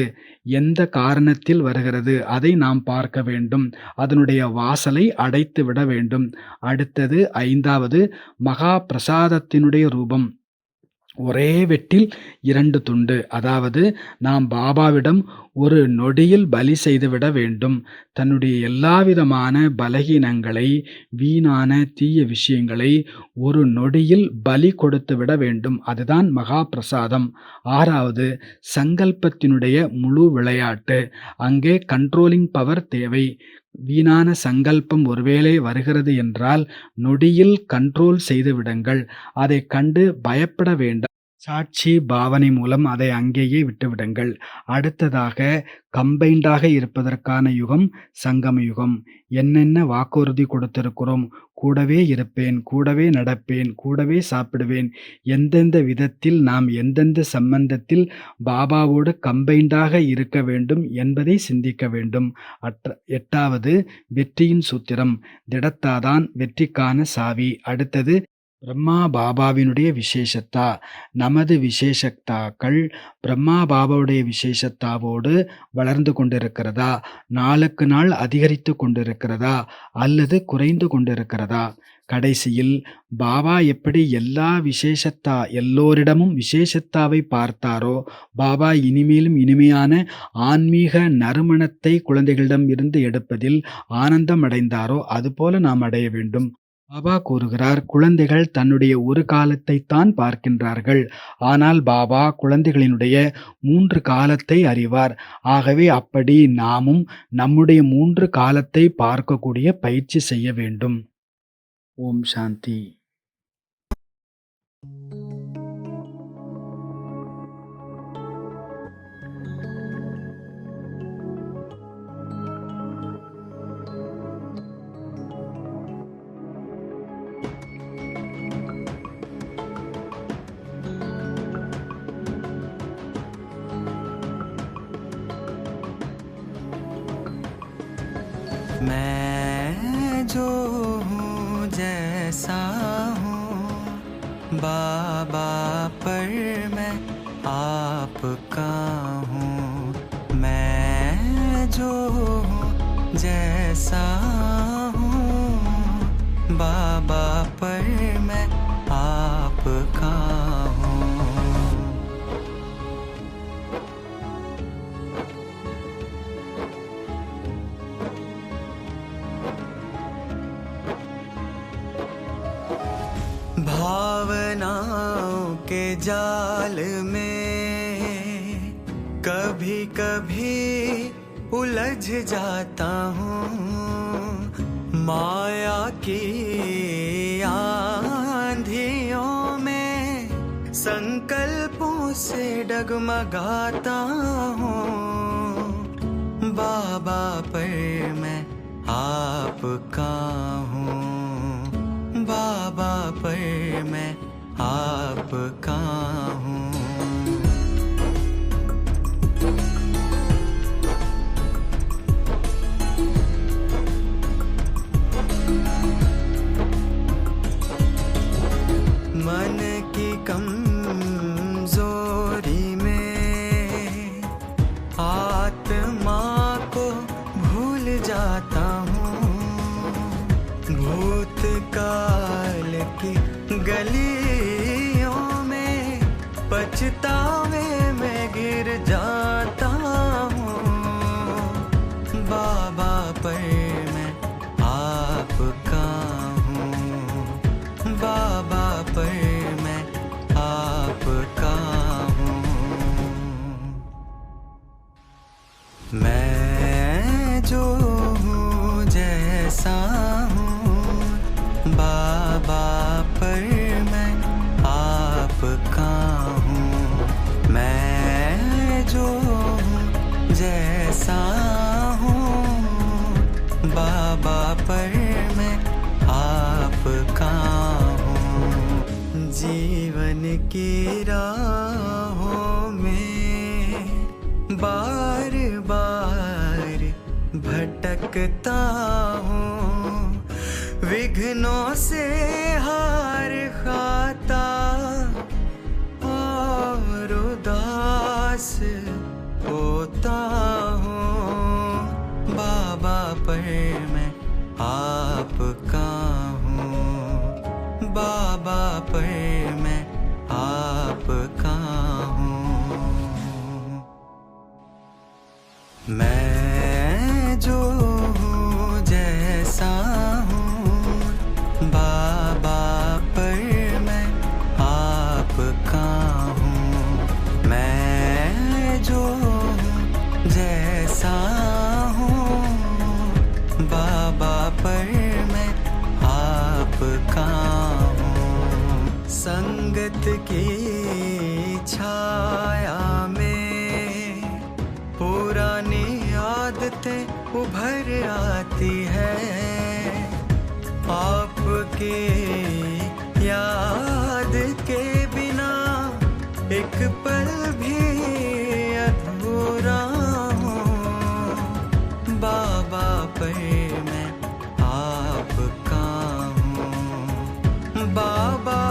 எந்த காரணத்தில் வருகிறது? அதை நாம் பார்க்க வேண்டும். அதனுடைய வாசலை அடைத்து விட வேண்டும். அடுத்தது 5வது மகா பிரசாதத்தினுடைய ரூபம். ஒரே வெட்டில் 2 துண்டு. அதாவது நாம் பாபாவிடம் ஒரு நொடியில் பலி செய்துவிட வேண்டும். தன்னுடைய எல்லாவிதமான பலகீனங்களை, வீணான தீய விஷயங்களை ஒரு நொடியில் பலி கொடுத்து விட வேண்டும். அதுதான் மகா பிரசாதம். 6வது சங்கல்பத்தினுடைய முழு விளையாட்டு. அங்கே கண்ட்ரோலிங் பவர் தேவை. வீணான சங்கல்பம் ஒருவேளை வருகிறது என்றால் நொடியில் கண்ட்ரோல் செய்து விடுங்கள். அதை கண்டு பயப்பட வேண்டாம். சாட்சி பாவனை மூலம் அதை அங்கேயே விட்டுவிடுங்கள். அடுத்ததாக கம்பைண்டாக இருப்பதற்கான யுகம் சங்கம யுகம். என்னென்ன வாக்குறுதி கொடுத்திருக்கிறோம், கூடவே இருப்பேன், கூடவே நடப்பேன், கூடவே சாப்பிடுவேன், எந்தெந்த விதத்தில் நாம் எந்தெந்த சம்பந்தத்தில் பாபாவோடு கம்பைண்டாக இருக்க வேண்டும் என்பதை சிந்திக்க வேண்டும். 8வது வெற்றியின் சூத்திரம். திடத்தாதான் வெற்றிக்கான சாவி. அடுத்தது பிரம்மா பாபாவினுடைய விசேஷத்தா. நமது விசேஷத்தாக்கள் பிரம்மா பாபாவுடைய விசேஷத்தாவோடு வளர்ந்து கொண்டிருக்கிறதா, நாளுக்கு நாள் அதிகரித்து கொண்டிருக்கிறதா அல்லது குறைந்து கொண்டிருக்கிறதா? கடைசியில் பாபா எப்படி எல்லோரிடமும் விசேஷத்தாவை பார்த்தாரோ, பாபா இனிமேலும் இனிமையான ஆன்மீக நறுமணத்தை குழந்தைகளிடம் இருந்து எடுப்பதில் ஆனந்தம் அடைந்தாரோ, அதுபோல நாம் அடைய வேண்டும். பாபா கூறுகிறார், குழந்தைகள் தன்னுடைய ஒரு காலத்தைத் தான் பார்க்கின்றார்கள். ஆனால் பாபா குழந்தைகளினுடைய 3 காலத்தை அறிவார். ஆகவே அப்படி நாமும் நம்முடைய 3 காலத்தை பார்க்கக்கூடிய பயிற்சி செய்ய வேண்டும். ஓம் சாந்தி. मैं जो हूँ जैसा हूँ, बाबा पर मैं आपका हूँ। मैं जो हूँ जैसा हूँ, बाबा पर मैं आपका हूँ। भावनाओं के जाल में कभी कभी उलझ जाता हूँ, माया की आंधियों में संकल्पों से डगमगाता हूँ। बाबा पर मैं आपका हूँ, बाबा पर मैं आपका हूँ। मन की कमजोरी में आत्मा को भूल जाता हूँ, भूतकाल की गलियों में पछतावे में गिर जाता हूँ। बाबा पर मैं आपका हूँ, बाबा पर मैं आपका हूँ। मैं जो हूँ जैसा बाबा पर मैं आपका हूँ। मैं जो हूँ जैसा हूँ, बाबा पर मैं आपका हूँ। जीवन की राहों में बार बार भटकता हूँ, विघ्नों से हार खाता और उदास होता हूँ। बाबा पर मैं आपका हूँ, बाबा पर मैं आपका हूँ। मैं जो हूँ जैसा बाबा पर मैं आपका हूँ। मैं जो हूँ जैसा हूँ, बाबा पर मैं आपका हूँ। संगत की छाया में पुरानी आदतें उभर आती है, आपके याद के बिना एक पल भी अधूरा हूँ। बाबा पर मैं आपका हूँ, बाबा